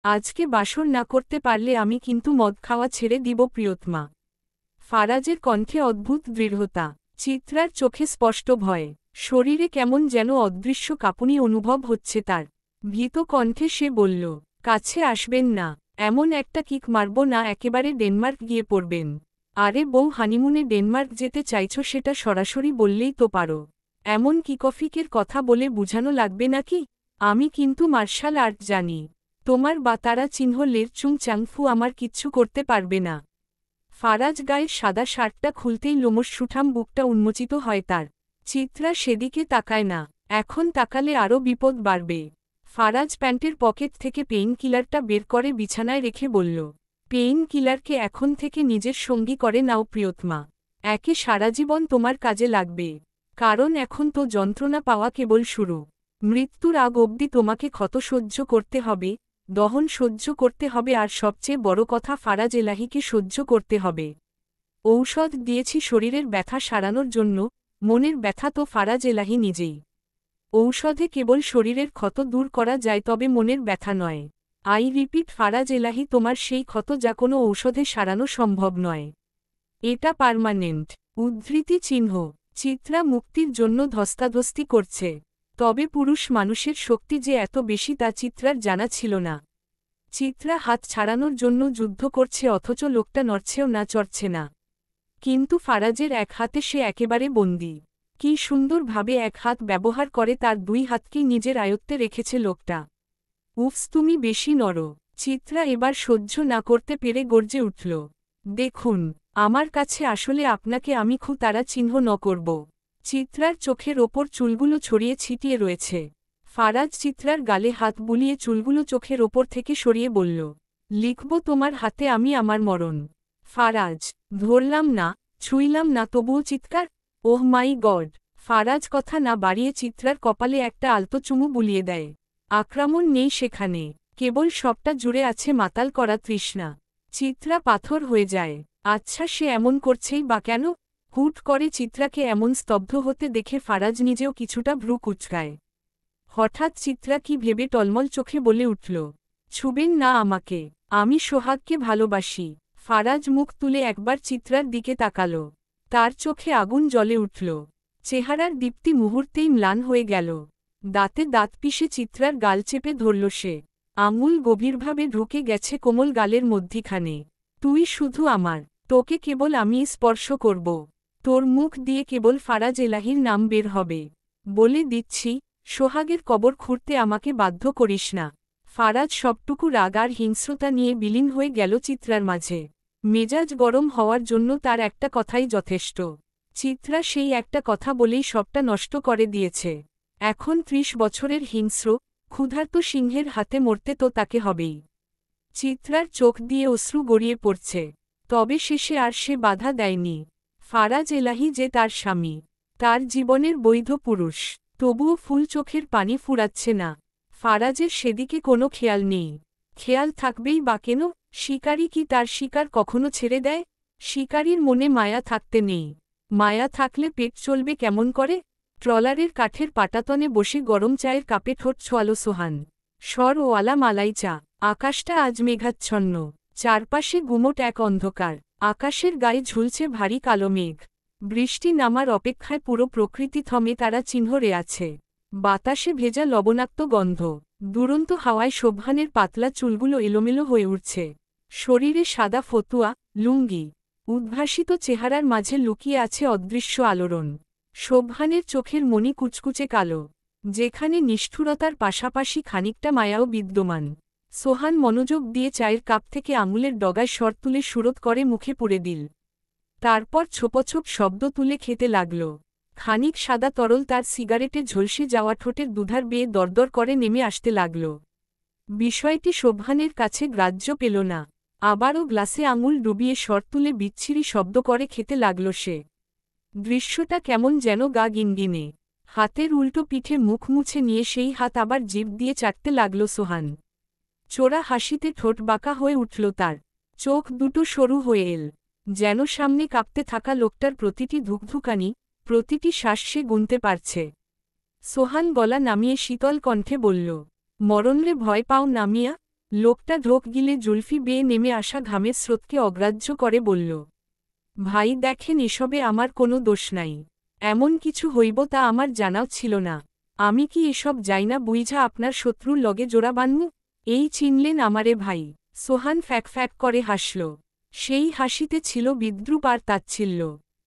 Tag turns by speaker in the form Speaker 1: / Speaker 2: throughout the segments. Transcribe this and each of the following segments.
Speaker 1: আজকে বাসর না করতে পারলে আমি কিন্তু মদ খাওয়া ছেড়ে দিব প্রিয়তমা। ফারাজের কণ্ঠে অদ্ভুত দৃঢ়তা, চিত্রার চোখে স্পষ্ট ভয়, শরীরে কেমন যেন অদৃশ্য কাঁপুনি অনুভব হচ্ছে তার। ভীত কণ্ঠে সে বলল, কাছে আসবেন না, এমন একটা কিক মারব না একেবারে ডেনমার্ক গিয়ে পড়বেন। আরে বউ, হানিমুনে ডেনমার্ক যেতে চাইছো সেটা সরাসরি বললেই তো পারো। এমন কিকফিকের কথা বলে বুঝানো লাগবে নাকি? আমি কিন্তু মার্শাল আর্ট জানি। তোমার বা তারা চিহ্ন লেরচুং চাংফু আমার কিচ্ছু করতে পারবে না। ফারাজ গায়ের সাদা শার্টটা খুলতেই লোমশ সুঠাম বুকটা উন্মোচিত হয় তার। চিত্রা সেদিকে তাকায় না, এখন তাকালে আরও বিপদ বাড়বে। ফারাজ প্যান্টের পকেট থেকে পেইন কিলারটা বের করে বিছানায় রেখে বলল, পেইন কিলারকে এখন থেকে নিজের সঙ্গী করে নাও প্রিয়তমা। একে সারাজীবন তোমার কাজে লাগবে। কারণ এখন তো যন্ত্রণা পাওয়া কেবল শুরু। মৃত্যুর আগ অবধি তোমাকে ক্ষত সহ্য করতে হবে, দহন সহ্য করতে হবে, আর সবচেয়ে বড় কথা ফারাজ এলাহিকে সহ্য করতে হবে। ঔষধ দিয়েছি শরীরের ব্যথা সারানোর জন্য, মনের ব্যথা তো ফারাজ এলাহি নিজেই। ঔষধে কেবল শরীরের ক্ষত দূর করা যায়, তবে মনের ব্যথা নয়। আই রিপিট, ফারাজ এলাহি তোমার সেই ক্ষত যা কোনো ঔষধে সারানো সম্ভব নয়। এটা পার্মানেন্ট। উদ্ধৃতি চিহ্ন। চিত্রা মুক্তির জন্য ধস্তাধস্তি করছে। তবে পুরুষ মানুষের শক্তি যে এত বেশি তা চিত্রার জানা ছিল না। চিত্রা হাত ছাড়ানোর জন্য যুদ্ধ করছে, অথচ লোকটা নড়ছেও না, চড়ছে না। কিন্তু ফারাজের এক হাতে সে একেবারে বন্দী। কি সুন্দরভাবে এক হাত ব্যবহার করে তার দুই হাতকেই নিজের আয়ত্তে রেখেছে লোকটা। উফস, তুমি বেশি নরো। চিত্রা এবার সহ্য না করতে পেরে গর্জে উঠল, দেখুন, আমার কাছে আসলে আপনাকে আমি তারা চিহ্ন ন করব। চিত্রার চোখের ওপর চুলগুলো ছড়িয়ে ছিটিয়ে রয়েছে। ফারাজ চিত্রার গালে হাত বুলিয়ে চুলগুলো চোখের ওপর থেকে সরিয়ে বলল, লিখব তোমার হাতে আমি আমার মরণ। ফারাজ, ধরলাম না, ছুঁইলাম না, তবুও চিৎকার। ওহ মাই গড! ফারাজ কথা না বাড়িয়ে চিত্রার কপালে একটা আলতো চুমু বুলিয়ে দেয়। আক্রমণ নেই সেখানে, কেবল সবটা জুড়ে আছে মাতাল করা তৃষ্ণা। চিত্রা পাথর হয়ে যায়। আচ্ছা, সে এমন করছেই বা কেন? হুট করে চিত্রাকে এমন স্তব্ধ হতে দেখে ফারাজ নিজেও কিছুটা ভ্রু কুঁচকায়। হঠাৎ চিত্রা কি ভেবে টলমল চোখে বলে উঠল, ছুবেন না আমাকে, আমি সোহাগকে ভালোবাসি। ফারাজ মুখ তুলে একবার চিত্রার দিকে তাকাল। তার চোখে আগুন জ্বলে উঠল। চেহারার দীপ্তি মুহূর্তেই ম্লান হয়ে গেল। দাঁতে দাঁত পিষে চিত্রার গাল চেপে ধরল সে। আঙুল গভীরভাবে ঢুকে গেছে কোমল গালের মধ্যিখানে। তুই শুধু আমার, তোকে কেবল আমি স্পর্শ করব। তোর মুখ দিয়ে কেবল ফারাজ এলাহির নাম বের হবে। বলে দিচ্ছি, সোহাগের কবর খুঁড়তে আমাকে বাধ্য করিস না। ফারাজ সবটুকু রাগ আর হিংস্রতা নিয়ে বিলীন হয়ে গেল চিত্রার মাঝে। মেজাজ গরম হওয়ার জন্য তার একটা কথাই যথেষ্ট। চিত্রা সেই একটা কথা বলেই সবটা নষ্ট করে দিয়েছে। এখন ৩০ বছরের হিংস্র, ক্ষুধার্ত সিংহের হাতে মরতে তো তাকে হবেই। চিত্রার চোখ দিয়ে অশ্রু গড়িয়ে পড়ছে। তবে শেষে আর সে বাধা দেয়নি। ফারাজ এলাহি যে তার স্বামী, তার জীবনের বৈধ পুরুষ, তবুও ফুল চোখের পানি ফুরাচ্ছে না। ফারাজের সেদিকে কোনো খেয়াল নেই। খেয়াল থাকবেই বা কেন? শিকারী কি তার শিকার কখনো ছেড়ে দেয়? শিকারীর মনে মায়া থাকতে নেই। মায়া থাকলে পেট চলবে কেমন করে? ট্রলারের কাঠের পাটাতনে বসে গরম চায়ের কাপে ঠোঁট ছোয়ালো সোহান। স্বর ও আলা মালাই চা। আকাশটা আজ মেঘাচ্ছন্ন। চারপাশে গুমোট এক অন্ধকার। আকাশের গায়ে ঝুলছে ভারী কালো মেঘ। বৃষ্টি নামার অপেক্ষায় পুরো প্রকৃতি থমে তারা চিহ্নরে আছে। বাতাসে ভেজা লবণাক্ত গন্ধ। দুরন্ত হাওয়ায় শোভানের পাতলা চুলগুলো এলোমেলো হয়ে উঠছে। শরীরে সাদা ফতুয়া, লুঙ্গি। উদ্ভাসিত চেহারার মাঝে লুকিয়ে আছে অদৃশ্য আলোড়ন। শোভানের চোখের মণি কুচকুচে কালো, যেখানে নিষ্ঠুরতার পাশাপাশি খানিকটা মায়াও বিদ্যমান। সোহান মনোযোগ দিয়ে চায়ের কাপ থেকে আঙুলের ডগায় স্বর তুলে সুরত করে মুখে পুরে দিল। তারপর ছোপছোপ শব্দ তুলে খেতে লাগল। খানিক সাদা তরল তার সিগারেটে ঝলসে যাওয়া ঠোঁটের দুধার বেয়ে দরদর করে নেমে আসতে লাগল। বিষয়টি শোভানের কাছে গ্রাহ্য পেল না। আবারও গ্লাসে আঙুল ডুবিয়ে স্বর তুলে বিচ্ছিরি শব্দ করে খেতে লাগল সে। দৃশ্যটা কেমন যেন গা গিনগিনে। হাতের উল্টো পিঠে মুখ মুছে নিয়ে সেই হাত আবার জিভ দিয়ে চাটতে লাগল সোহান। চোরা হাসিতে ঠোঁট বাঁকা হয়ে উঠল তার। চোখ দুটো সরু হয়ে এল, যেন সামনে কাঁপতে থাকা লোকটার প্রতিটি ধুকধুকানি, প্রতিটি শ্বাস সে গুনতে পারছে। সোহান গলা নামিয়ে শীতল কণ্ঠে বলল, মরণরে ভয় পাও নামিয়া? লোকটা ঢোক গিলে জুলফি বেয়ে নেমে আসা ঘামের স্রোতকে অগ্রাহ্য করে বলল, ভাই দেখেন, এসবে আমার কোনো দোষ নাই। এমন কিছু হইব তা আমার জানাও ছিল না। আমি কি এসব যাই না বুইঝা আপনার শত্রুর লগে জোড়া বানমু? এই চিনলেন আমারে ভাই? সোহান ফ্যাক ফ্যাক করে হাসল। সেই হাসিতে ছিল বিদ্রূপ আর তাচ্ছিল্য।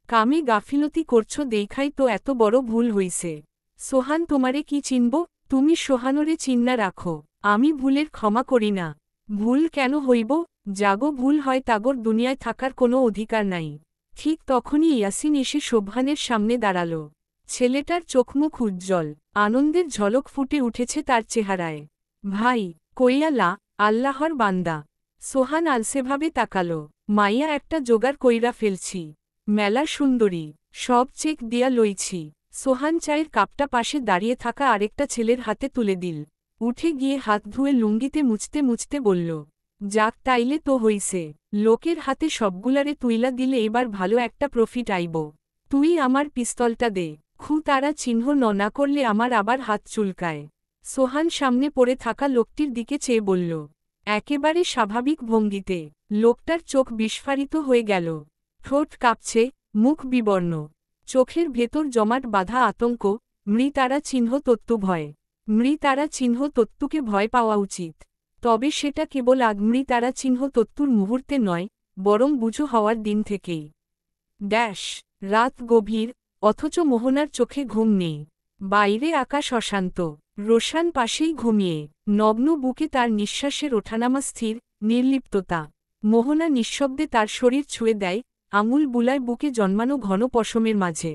Speaker 1: কামে গাফিলতি করছো দেখাই তো এত বড় ভুল হইছে। সোহান তোমারে কি চিনব? তুমি সোহানরে চিন্না রাখো, আমি ভুলের ক্ষমা করি না। ভুল কেন হইব? জাগো ভুল হয় তাগর দুনিয়ায় থাকার কোনো অধিকার নাই। ঠিক তখনই ইয়াসিন এসে শোভানের সামনে দাঁড়াল। ছেলেটার চোখমুখ উজ্জ্বল, আনন্দের ঝলক ফুটে উঠেছে তার চেহারায়। ভাই, কইয়ালা, আল্লাহর বান্দা। সোহান আলসেভাবে তাকাল। মাইয়া একটা জোগাড় কইরা ফেলছি, মেলা সুন্দরী, সব চেক দিয়া লইছি। সোহান চায়ের কাপটা পাশে দাঁড়িয়ে থাকা আরেকটা ছেলের হাতে তুলে দিল। উঠে গিয়ে হাত ধুয়ে লুঙ্গিতে মুছতে মুছতে বলল, যাক তাইলে তো হইছে। লোকের হাতে সবগুলারে তুইলা দিলে এবার ভালো একটা প্রফিট আইব। তুই আমার পিস্তলটা দে। তারা চিহ্ন না করলে আমার আবার হাত চুলকায়। সোহান সামনে পড়ে থাকা লোকটির দিকে চেয়ে বলল, একেবারে স্বাভাবিক ভঙ্গিতে। লোকটার চোখ বিস্ফারিত হয়ে গেল, ঠোঁট কাঁপছে, মুখ বিবর্ণ, চোখের ভেতর জমাট বাঁধা আতঙ্ক। মৃতারা চিহ্ন তত্ত্ব ভয়। মৃতারা চিহ্ন তত্ত্বকে ভয় পাওয়া উচিত, তবে সেটা কেবল মৃতারা চিহ্ন তত্ত্বর মুহূর্তে নয়, বরং বুঝো হওয়ার দিন থেকেই। রাত গভীর, অথচ মোহনার চোখে ঘুম নেই। বাইরে আকাশ অশান্ত, রোশান পাশেই ঘুমিয়ে, নগ্ন বুকে তার নিঃশ্বাসের ওঠানামা স্থির, নির্লিপ্ততা। মোহনা নিঃশব্দে তার শরীর ছুঁয়ে দেয়, আঙুল বুলায় বুকে জন্মানো ঘন পশমের মাঝে।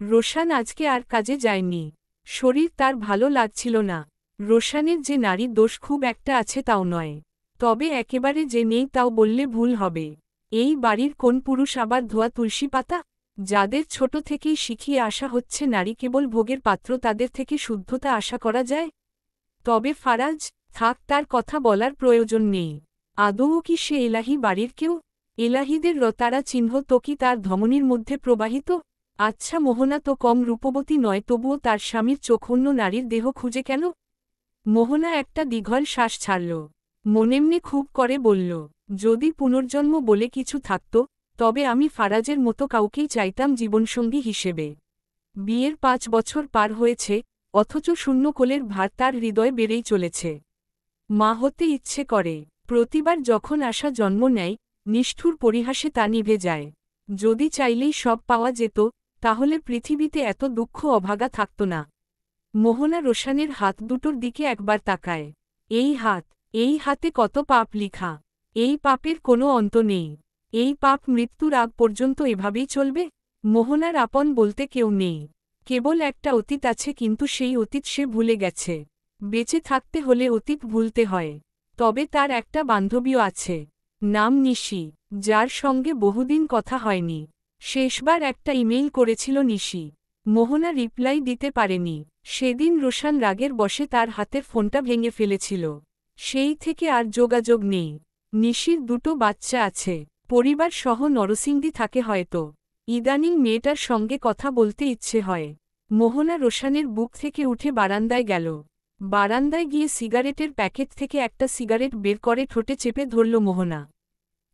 Speaker 1: রোশান আজকে আর কাজে যায়নি। শরীর তার ভালো লাগছিল না। রোশানের যে নারী দোষ খুব একটা আছে তাও নয়, তবে একেবারে যে নেই তাও বললে ভুল হবে। এই বাড়ির কোন পুরুষ আবার ধোয়া তুলসী পাতা? যাদের ছোট থেকেই শিখিয়ে আসা হচ্ছে নারী কেবল ভোগের পাত্র, তাদের থেকে শুদ্ধতা আশা করা যায়? তবে ফারাজ, থাক, তার কথা বলার প্রয়োজন নেই। আদৌ কি সে এলাহি বাড়ির কেউ? এলাহিদের রতারা চিহ্ন তো কি তার ধমনীর মধ্যে প্রবাহিত? আচ্ছা, মোহনা তো কম রূপবতী নয়, তবুও তার স্বামীর চোখন্য নারীর দেহ খুঁজে কেন? মোহনা একটা দীঘল শ্বাস ছাড়ল, মনেমনে খুব করে বলল, যদি পুনর্জন্ম বলে কিছু থাকত, তবে আমি ফারাজের মতো কাউকেই চাইতাম জীবনসঙ্গী হিসেবে। বিয়ের 5 বছর পার হয়েছে, অথচ শূন্য কোলের ভার তার হৃদয়ে বেড়েই চলেছে। মা হতে ইচ্ছে করে, প্রতিবার যখন আশা জন্ম নেয়, নিষ্ঠুর পরিহাসে তা নিভে যায়। যদি চাইলেই সব পাওয়া যেত, তাহলে পৃথিবীতে এত দুঃখ অভাগা থাকত না। মোহনা রোশানের হাত দুটোর দিকে একবার তাকায়। এই হাতে কত পাপ লিখা। এই পাপের কোনো অন্ত নেই। এই পাপ মৃত্যুর আগ পর্যন্ত এভাবেই চলবে। মোহনার আপন বলতে কেউ নেই, কেবল একটা অতীত আছে, কিন্তু সেই অতীত সে ভুলে গেছে। বেঁচে থাকতে হলে অতীত ভুলতে হয়। তবে তার একটা বান্ধবীও আছে, নাম নিশি, যার সঙ্গে বহুদিন কথা হয়নি। শেষবার একটা ইমেইল করেছিল নিশি। মোহনা রিপ্লাই দিতে পারেনি। সেদিন রোশান রাগের বশে তার হাতের ফোনটা ভেঙে ফেলেছিল। সেই থেকে আর যোগাযোগ নেই। নিশির 2টো বাচ্চা আছে, পরিবার সহ নরসিংদী থাকে হয়তো। ইদানিং মেয়েটার সঙ্গে কথা বলতে ইচ্ছে হয়। মোহনা রোশানের বুক থেকে উঠে বারান্দায় গেল। বারান্দায় গিয়ে সিগারেটের প্যাকেট থেকে একটা সিগারেট বের করে ঠোঁটে চেপে ধরল মোহনা।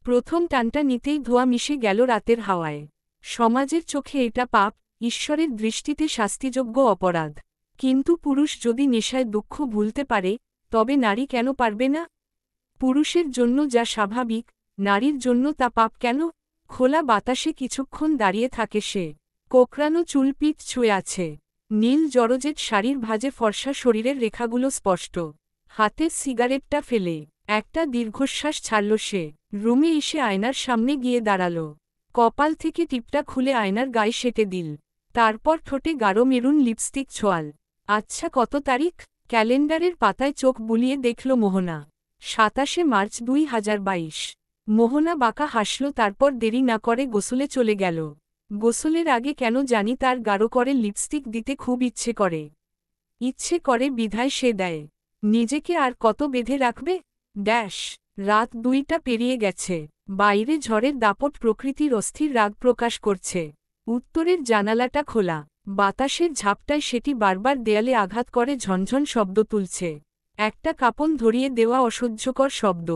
Speaker 1: প্রথম টানটা নিতেই ধোঁয়া মিশে গেল রাতের হাওয়ায়। সমাজের চোখে এটা পাপ, ঈশ্বরের দৃষ্টিতে শাস্তিযোগ্য অপরাধ। কিন্তু পুরুষ যদি নেশায় দুঃখ ভুলতে পারে, তবে নারী কেন পারবে না? পুরুষের জন্য যা স্বাভাবিক, নারীর জন্য তা পাপ কেন? খোলা বাতাসে কিছুক্ষণ দাঁড়িয়ে থাকে সে। কোকড়ানো চুল পিঠ ছুঁয়ে আছে। নীল জরজেট শাড়ির ভাঁজে ফর্সা শরীরের রেখাগুলো স্পষ্ট। হাতের সিগারেটটা ফেলে একটা দীর্ঘশ্বাস ছাড়ল সে। রুমে এসে আয়নার সামনে গিয়ে দাঁড়াল। কপাল থেকে টিপটা খুলে আয়নার গায়ে সেটে দিল। তারপর ঠোঁটে গাঢ় মেরুন লিপস্টিক ছোঁয়াল। আচ্ছা, কত তারিখ? ক্যালেন্ডারের পাতায় চোখ বুলিয়ে দেখল মোহনা। 27শে মার্চ 2022। মোহনা বাঁকা হাসল, তারপর দেরি না করে গোসলে চলে গেল। গোসলের আগে কেন জানি তার গাঢ় করে লিপস্টিক দিতে খুব ইচ্ছে করে বিধায় সে দেয়। নিজেকে আর কত বেঁধে রাখবে? রাত 2টা পেরিয়ে গেছে। বাইরে ঝড়ের দাপট প্রকৃতির অস্থির রাগ প্রকাশ করছে। উত্তরের জানালাটা খোলা, বাতাসের ঝাপটায় সেটি বারবার দেয়ালে আঘাত করে ঝনঝন শব্দ তুলছে। একটা কাপড় ধরিয়ে দেওয়া অসহ্যকর শব্দ।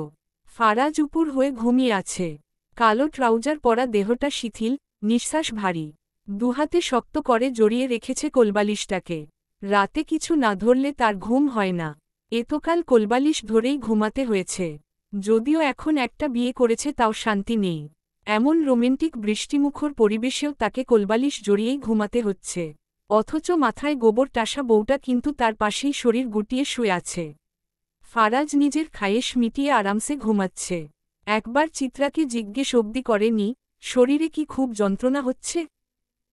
Speaker 1: ফারাজ উপর হয়ে ঘুমিয়ে আছে। কালো ট্রাউজার পরা দেহটা শিথিল, নিঃশ্বাস ভারী। দুহাতে শক্ত করে জড়িয়ে রেখেছে কোলবালিশটাকে। রাতে কিছু না ধরলে তার ঘুম হয় না। এতকাল কোলবালিশ ধরেই ঘুমাতে হয়েছে। যদিও এখন একটা বিয়ে করেছে তাও শান্তি নেই। এমন রোমান্টিক বৃষ্টিমুখর পরিবেশেও তাকে কোলবালিশ জড়িয়েই ঘুমাতে হচ্ছে। অথচ মাথায় গোবর টাসা বউটা কিন্তু তার পাশেই শরীর গুটিয়ে শুয়ে আছে। ফারাজ নিজের খায়েশ মিটিয়ে আরামসে ঘুমাচ্ছে। একবার চিত্রাকে জিজ্ঞেস অবধি করেনি, শরীরে কি খুব যন্ত্রণা হচ্ছে?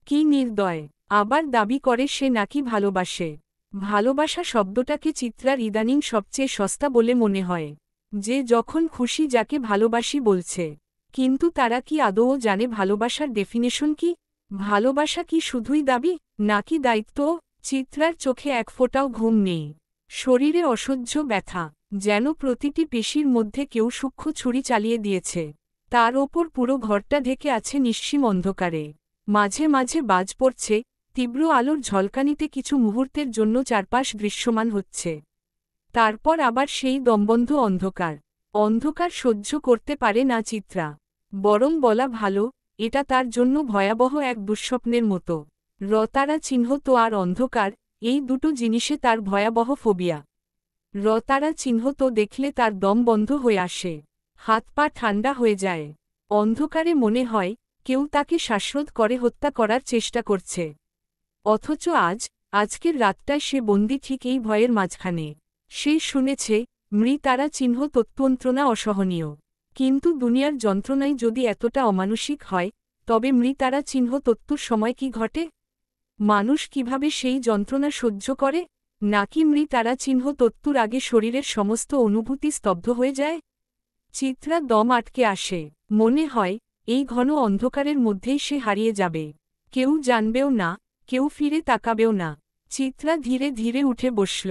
Speaker 1: কি নির্দয়! আবার দাবি করে সে নাকি ভালোবাসে। ভালোবাসা শব্দটাকে চিত্রার ইদানিং সবচেয়ে সস্তা বলে মনে হয়। যে যখন খুশি যাকে ভালোবাসি বলছে। কিন্তু তারা কি আদৌ জানে ভালোবাসার ডেফিনেশন কি? ভালোবাসা কি শুধুই দাবি, নাকি দায়িত্ব? চিত্রার চোখে এক ফোঁটাও ঘুম নেই। শরীরে অসহ্য ব্যথা, যেন প্রতিটি পেশির মধ্যে কেউ সূক্ষ্ম ছুরি চালিয়ে দিয়েছে। তার ওপর পুরো ঘরটা ঢেকে আছে নিঃসীম অন্ধকারে। মাঝে মাঝে বাজ পড়ছে, তীব্র আলোর ঝলকানিতে কিছু মুহূর্তের জন্য চারপাশ দৃশ্যমান হচ্ছে। তারপর আবার সেই দমবন্ধ অন্ধকার। অন্ধকার সহ্য করতে পারে না চিত্রা। বরং বলা ভালো, এটা তার জন্য ভয়াবহ এক দুঃস্বপ্নের মতো। রতারা চিহ্ন তো আর অন্ধকার, এই দুটো জিনিসে তার ভয়াবহ ফোবিয়া। রতারা চিহ্ন তো দেখলে তার দম বন্ধ হয়ে আসে। হাত পা ঠান্ডা হয়ে যায়। অন্ধকারে মনে হয় কেউ তাকে শ্বাসরোধ করে হত্যা করার চেষ্টা করছে। অথচ আজকের রাতটায় সে বন্দি ঠিক এই ভয়ের মাঝখানে। সে শুনেছে মৃতারা চিহ্ন তত্ত্বন্ত্রণা অসহনীয়। কিন্তু দুনিয়ার যন্ত্রণাই যদি এতটা অমানসিক হয়, তবে মৃতারা চিহ্ন তত্ত্বর সময় কি ঘটে? মানুষ কিভাবে সেই যন্ত্রণা সহ্য করে? নাকি মৃতারা চিহ্ন তত্ত্বর আগে শরীরের সমস্ত অনুভূতি স্তব্ধ হয়ে যায়? চিত্রা দম আটকে আসে। মনে হয় এই ঘন অন্ধকারের মধ্যেই সে হারিয়ে যাবে। কেউ জানবেও না, কেউ ফিরে তাকাবেও না। চিত্রা ধীরে ধীরে উঠে বসল।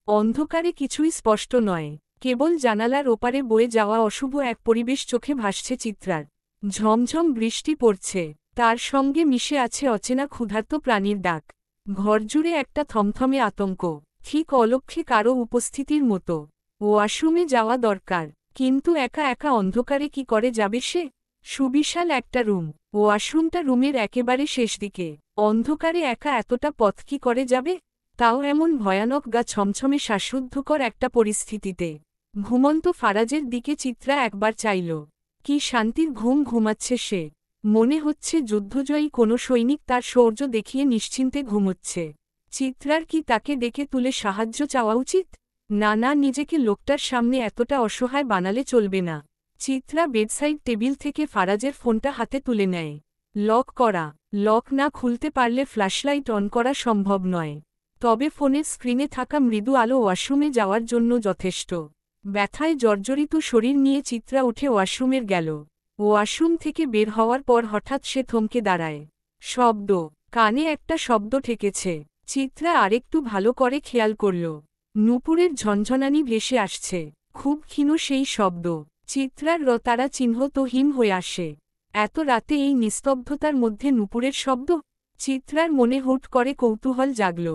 Speaker 1: অন্ধকারে কিছুই স্পষ্ট নয়, কেবল জানালার ওপারে বয়ে যাওয়া অশুভ এক পরিবেশ চোখে ভাসছে চিত্রার। ঝমঝম বৃষ্টি পড়ছে, তার সঙ্গে মিশে আছে অচেনা ক্ষুধার্ত প্রাণীর ডাক। ঘরজুড়ে একটা থমথমে আতঙ্ক, ঠিক অলক্ষ্যে কারো উপস্থিতির মতো। ওয়াশরুমে যাওয়া দরকার, কিন্তু একা একা অন্ধকারে কি করে যাবে সে? সুবিশাল একটা রুম, ওয়াশরুমটা রুমের একেবারে শেষ দিকে। অন্ধকারে একা এতটা পথ কি করে যাবে? তাও এমন ভয়ানক গা ছমছমে শ্বাসরুদ্ধকর একটা পরিস্থিতিতে। ঘুমন্ত ফারাজের দিকে চিত্রা একবার চাইল। কি শান্তির ঘুম ঘুমাচ্ছে সে। মনে হচ্ছে যুদ্ধজয়ী কোনো সৈনিক তার শৌর্য দেখিয়ে নিশ্চিন্তে ঘুমোচ্ছে। চিত্রার কি তাকে ডেকে তুলে সাহায্য চাওয়া উচিত? না না, নিজেকে লোকটার সামনে এতটা অসহায় বানালে চলবে না। চিত্রা বেডসাইড টেবিল থেকে ফারাজের ফোনটা হাতে তুলে নেয়। লক করা। লক না খুলতে পারলে ফ্ল্যাশলাইট অন করা সম্ভব নয়। তবে ফোনের স্ক্রিনে থাকা মৃদু আলো ওয়াশরুমে যাওয়ার জন্য যথেষ্ট। ব্যথায় জর্জরিত শরীর নিয়ে চিত্রা উঠে ওয়াশরুমের গেল। ওয়াশরুম থেকে বের হওয়ার পর হঠাৎ সে থমকে দাঁড়ায়। শব্দ, কানে একটা শব্দ ঠেকেছে। চিত্রা আরেকটু ভালো করে খেয়াল করল। নূপুরের ঝনঝনানি ভেসে আসছে, খুব ক্ষীণ সেই শব্দ। চিত্রার রতারা চিহ্ন তো হিম হয়ে আসে। এত রাতে এই নিস্তব্ধতার মধ্যে নূপুরের শব্দ? চিত্রার মনে হুট করে কৌতূহল জাগল।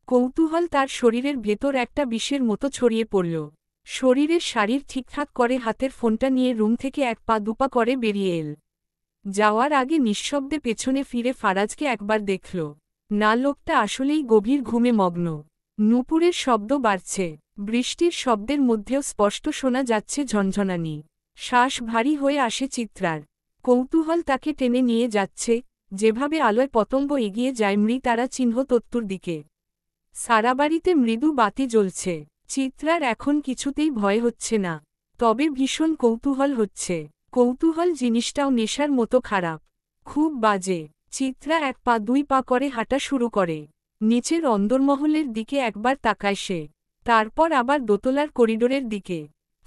Speaker 1: কৌতূহল তার শরীরের ভেতর একটা বিষের মতো ছড়িয়ে পড়ল। শরীরের শাড়ির ঠিকঠাক করে হাতের ফোনটা নিয়ে রুম থেকে এক পা দুপা করে বেরিয়ে এল। যাওয়ার আগে নিঃশব্দে পেছনে ফিরে ফারাজকে একবার দেখল। না, লোকটা আসলেই গভীর ঘুমে মগ্ন। নূপুরের শব্দ বাড়ছে, বৃষ্টির শব্দের মধ্যেও স্পষ্ট শোনা যাচ্ছে ঝনঝনানি। শ্বাস ভারী হয়ে আসে চিত্রার। কৌতূহল তাকে টেনে নিয়ে যাচ্ছে, যেভাবে আলোয় পতঙ্গ এগিয়ে যায় মৃতারা চিহ্ন তত্ত্বর দিকে। সারা বাড়িতে মৃদু বাতি জ্বলছে। চিত্রার এখন কিছুতেই ভয় হচ্ছে না, তবে ভীষণ কৌতূহল হচ্ছে। কৌতূহল জিনিসটাও নেশার মতো খারাপ, খুব বাজে। চিত্রা এক পা দুই পা করে হাঁটা শুরু করে। নিচের অন্দরমহলের দিকে একবার তাকায় সে, তারপর আবার দোতলার করিডোরের দিকে।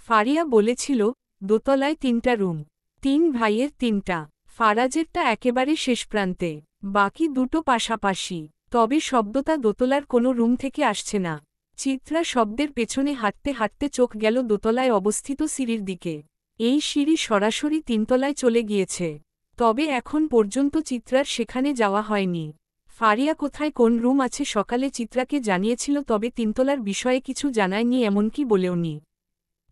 Speaker 1: ফারিয়া বলেছিল দোতলায় 3টা রুম, 3 ভাইয়ের 3টা। ফারাজেরটা একেবারে শেষ প্রান্তে, বাকি দুটো পাশাপাশি। তবে শব্দটা দোতলার কোনো রুম থেকে আসছে না। চিত্রা শব্দের পেছনে হাঁটতে হাঁটতে চোখ গেল দোতলায় অবস্থিত সিঁড়ির দিকে। এই সিঁড়ি সরাসরি 3তলায় চলে গিয়েছে। তবে এখন পর্যন্ত চিত্রার সেখানে যাওয়া হয়নি। ফারিয়া কোথায়, কোন রুম আছে? সকালে চিত্রাকে জানিয়েছিল, তবে তিনতলার বিষয়ে কিছু জানায়নি, এমনকি বলেওনি।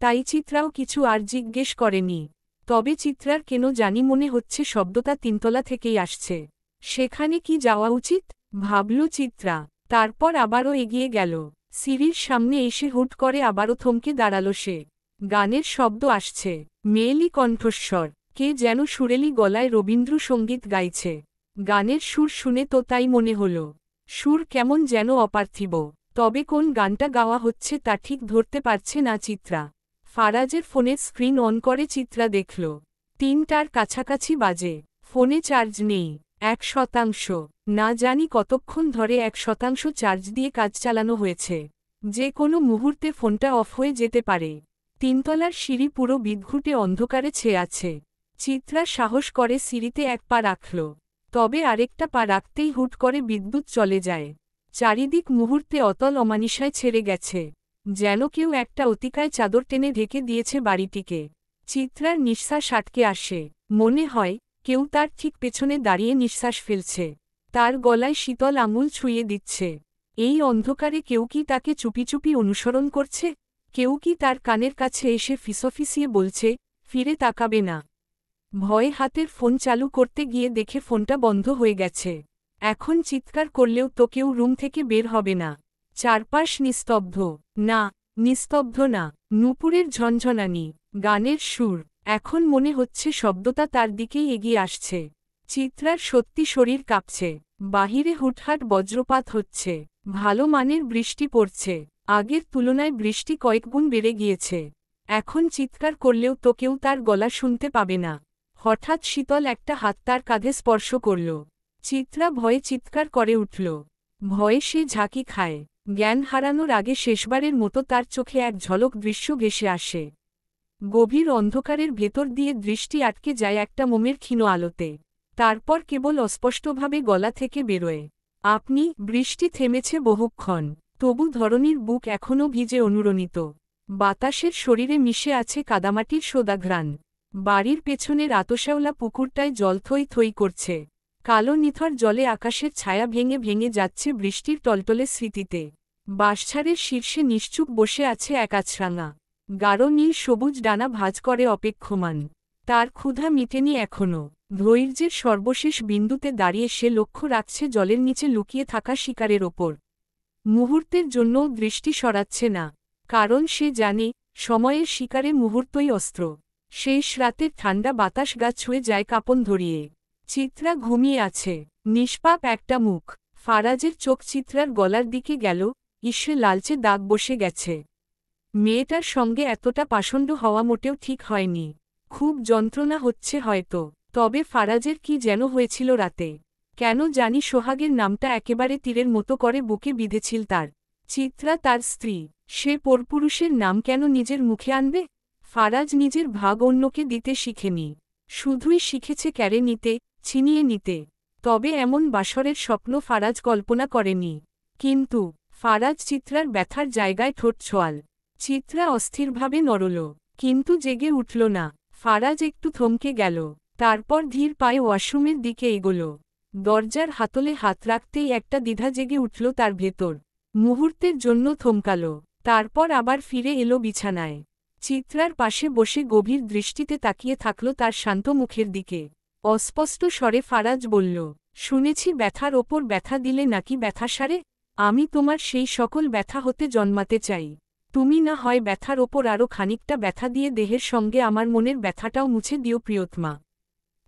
Speaker 1: তাই চিত্রাও কিছু আর জিজ্ঞেস করেনি। তবে চিত্রার কেন জানি মনে হচ্ছে শব্দটা তিনতলা থেকেই আসছে। সেখানে কি যাওয়া উচিত, ভাবল চিত্রা। তারপর আবারও এগিয়ে গেল। সিঁড়ির সামনে এসে হুট করে আবারও থমকে দাঁড়াল সে। গানের শব্দ আসছে, মেয়েলি কণ্ঠস্বর, কে যেন সুরেলি গলায় রবীন্দ্রসঙ্গীত গাইছে। গানের সুর শুনে তো তাই মনে হল। সুর কেমন যেন অপার্থিব, তবে কোন গানটা গাওয়া হচ্ছে তা ঠিক ধরতে পারছে না চিত্রা। ফারাজের ফোনের স্ক্রিন অন করে চিত্রা দেখল ৩টার কাছাকাছি বাজে। ফোনে চার্জ নেই, ১%। না জানি কতক্ষণ ধরে ১% চার্জ দিয়ে কাজ চালানো হয়েছে। যে কোনো মুহূর্তে ফোনটা অফ হয়ে যেতে পারে। তিনতলার সিঁড়ি পুরো বিদঘুটে অন্ধকারে ছেয়ে আছে। চিত্রা সাহস করে সিঁড়িতে এক পা রাখল, তবে আরেকটা পা রাখতেই হুট করে বিদ্যুৎ চলে যায়। চারিদিক মুহূর্তে অতল অমানিসায় ছেড়ে গেছে, যেন কেউ একটা অতিকায় চাদর টেনে ঢেকে দিয়েছে বাড়িটিকে। চিত্রার নিঃশ্বাস আটকে আসে, মনে হয় কেউ তার ঠিক পেছনে দাঁড়িয়ে নিঃশ্বাস ফেলছে, তার গলায় শীতল আঙুল ছুঁয়ে দিচ্ছে। এই অন্ধকারে কেউ কি তাকে চুপি চুপি অনুসরণ করছে? কেউ কি তার কানের কাছে এসে ফিসফিসিয়ে বলছে, ফিরে তাকাবে না? ভয়ে হাতের ফোন চালু করতে গিয়ে দেখে ফোনটা বন্ধ হয়ে গেছে। এখন চিৎকার করলেও তো কেউ রুম থেকে বের হবে না। চারপাশ নিস্তব্ধ। না, নিস্তব্ধ না, নূপুরের ঝনঝনানি, গানের সুর। এখন মনে হচ্ছে শব্দটা তার দিকেই এগিয়ে আসছে। চিত্রার সত্যি শরীর কাঁপছে। বাহিরে হুটহাট বজ্রপাত হচ্ছে, ভালো মানের বৃষ্টি পড়ছে। আগের তুলনায় বৃষ্টি কয়েকগুণ বেড়ে গিয়েছে। এখন চিৎকার করলেও তো কেউ তার গলা শুনতে পাবে না। হঠাৎ শীতল একটা হাত তার কাঁধে স্পর্শ করল। চিত্রা ভয়ে চিৎকার করে উঠল। ভয়ে সে ঝাঁকি খায়। জ্ঞান হারানোর আগে শেষবারের মতো তার চোখে এক ঝলক দৃশ্য ভেসে আসে। গভীর অন্ধকারের ভেতর দিয়ে দৃষ্টি আটকে যায় একটা মোমের ক্ষীণ আলোতে। তারপর কেবল অস্পষ্টভাবে গলা থেকে বেরোয়, আপনি। বৃষ্টি থেমেছে বহুক্ষণ, তবু ধরণীর বুক এখনও ভিজে অনুরণিত। বাতাসের শরীরে মিশে আছে কাদামাটির সোদাঘ্রাণ। বাড়ির পেছনের আতশাওলা পুকুরটায় জল থই থই করছে। কালো নিথর জলে আকাশের ছায়া ভেঙে ভেঙে যাচ্ছে বৃষ্টির টলটলে স্মৃতিতে। বাঁশঝাড়ের শীর্ষে নিশ্চুপ বসে আছে এক আছরাঙা, গাঢ় নীল সবুজ ডানা ভাঁজ করে অপেক্ষমান। তার ক্ষুধা মিটেনি এখনও। ধৈর্যের সর্বশেষ বিন্দুতে দাঁড়িয়ে সে লক্ষ্য রাখছে জলের নিচে লুকিয়ে থাকা শিকারের ওপর। মুহূর্তের জন্যও দৃষ্টি সরাচ্ছে না, কারণ সে জানে সময়ের শিকারে মুহূর্তই অস্ত্র। শেষ রাতের ঠান্ডা বাতাস গা ছুঁয়ে যায় কাঁপন ধরিয়ে। চিত্রা ঘুমিয়ে আছে, নিষ্পাপ একটা মুখ। ফারাজের চোখ চিত্রার গলার দিকে গেল, ইস্যে লালচে দাগ বসে গেছে। মেয়েটার সঙ্গে এতটা পাষণ্ড হওয়া মোটেও ঠিক হয়নি। খুব যন্ত্রণা হচ্ছে হয়তো। তবে ফারাজের কি যেন হয়েছিল রাতে। কেন জানি সোহাগের নামটা একেবারে তীরের মতো করে বুকে বিঁধেছিল তার। চিত্রা তার স্ত্রী, সে পরপুরুষের নাম কেন নিজের মুখে আনবে? ফারাজ নিজের ভাগ অন্যকে দিতে শিখেনি, শুধুই শিখেছে ক্যারে নিতে, ছিনিয়ে নিতে। তবে এমন বাসরের স্বপ্ন ফারাজ কল্পনা করেনি। কিন্তু ফারাজ চিত্রার ব্যথার জায়গায় ঠোঁট ছোঁয়াল। চিত্রা অস্থিরভাবে নড়ল, কিন্তু জেগে উঠল না। ফারাজ একটু থমকে গেল, তারপর ধীর পায়ে ওয়াশরুমের দিকে এগোল। দরজার হাতলে হাত রাখতেই একটা দ্বিধা জেগে উঠল তার ভেতর। মুহূর্তের জন্য থমকাল, তারপর আবার ফিরে এলো বিছানায়। চিত্রার পাশে বসে গভীর দৃষ্টিতে তাকিয়ে থাকল তার শান্ত মুখের দিকে। অস্পষ্ট স্বরে ফারাজ বলল, শুনেছি ব্যথার ওপর ব্যথা দিলে নাকি ব্যথা সারে। আমি তোমার সেই সকল ব্যথা হতে জন্মাতে চাই। তুমি না হয় ব্যথার ওপর আরও খানিকটা ব্যথা দিয়ে দেহের সঙ্গে আমার মনের ব্যথাটাও মুছে দিও প্রিয়তমা।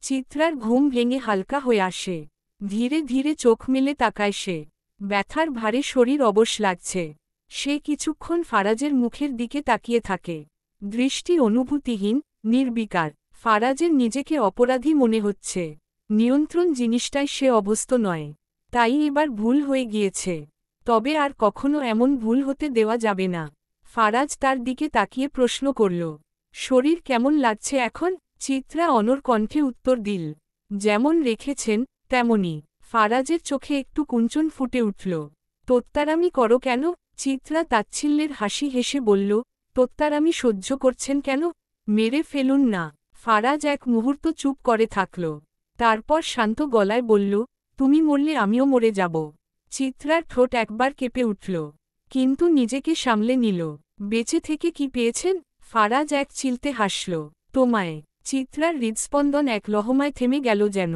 Speaker 1: চিত্রার ঘুম ভেঙে হালকা হয়ে আসে। ধীরে ধীরে চোখ মেলে তাকায় সে। ব্যথার ভারে শরীর অবশ লাগছে। সে কিছুক্ষণ ফারাজের মুখের দিকে তাকিয়ে থাকে, দৃষ্টি অনুভূতিহীন, নির্বিকার। ফারাজের নিজেকে অপরাধী মনে হচ্ছে। নিয়ন্ত্রণ জিনিসটাই সে অভ্যস্ত নয়, তাই এবার ভুল হয়ে গিয়েছে। তবে আর কখনো এমন ভুল হতে দেওয়া যাবে না। ফারাজ তার দিকে তাকিয়ে প্রশ্ন করল, শরীর কেমন লাগছে এখন? চিত্রা অনর কণ্ঠে উত্তর দিল, যেমন রেখেছেন তেমনি। ফারাজের চোখে একটু কুঞ্চন ফুটে উঠল। তোত্তারামি করো কেন? চিত্রা তাচ্ছিল্যের হাসি হেসে বলল, তোত্তারামি সহ্য করছেন কেন? মেরে ফেলুন না। ফারাজ এক মুহূর্ত চুপ করে থাকল, তারপর শান্ত গলায় বলল, তুমি মরলে আমিও মরে যাব। চিত্রার ঠোঁট একবার কেঁপে উঠল, কিন্তু নিজেকে সামলে নিল। বেঁচে থেকে কি পেয়েছেন? ফারাজ এক চিলতে হাসল। তোমায়। চিত্রার হৃদস্পন্দন এক লহমায় থেমে গেল যেন।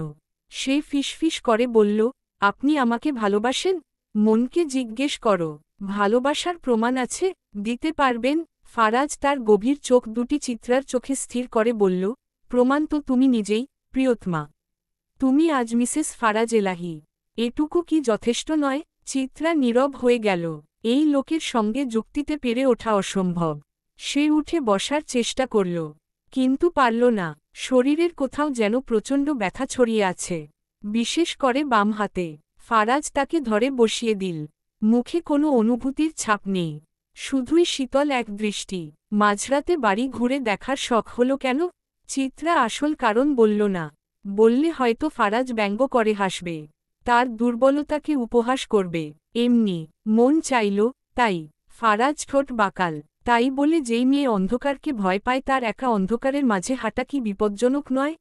Speaker 1: সে ফিসফিস করে বলল, আপনি আমাকে ভালোবাসেন? মনকে জিজ্ঞেস করো। ভালোবাসার প্রমাণ আছে? দিতে পারবেন? ফারাজ তার গভীর চোখ দুটি চিত্রার চোখে স্থির করে বলল, প্রমাণ তো তুমি নিজেই, প্রিয়তমা। তুমি আজ মিসেস ফারাজ এলাহি। এটুকু কি যথেষ্ট নয়? চিত্রা নীরব হয়ে গেল। এই লোকের সঙ্গে যুক্তিতে পেরে ওঠা অসম্ভব। সে উঠে বসার চেষ্টা করল, কিন্তু পারল না। শরীরের কোথাও যেন প্রচণ্ড ব্যথা ছড়িয়ে আছে, বিশেষ করে বাম হাতে। ফারাজ তাকে ধরে বসিয়ে দিল। মুখে কোনো অনুভূতির ছাপ নেই, শুধুই শীতল এক দৃষ্টি। মাঝরাতে বাড়ি ঘুরে দেখার শখ হল কেন? চিত্রা আসল কারণ বলল না। বললে হয়তো ফারাজ ব্যঙ্গ করে হাসবে, তার দুর্বলতাকে উপহাস করবে। এমনি মন চাইল, তাই। ফারাজ ঠোঁট বাঁকাল। তাই বলে যেই মেয়ে অন্ধকারকে ভয় পায় তার একা অন্ধকারের মাঝে হাঁটা কি বিপজ্জনক নয়?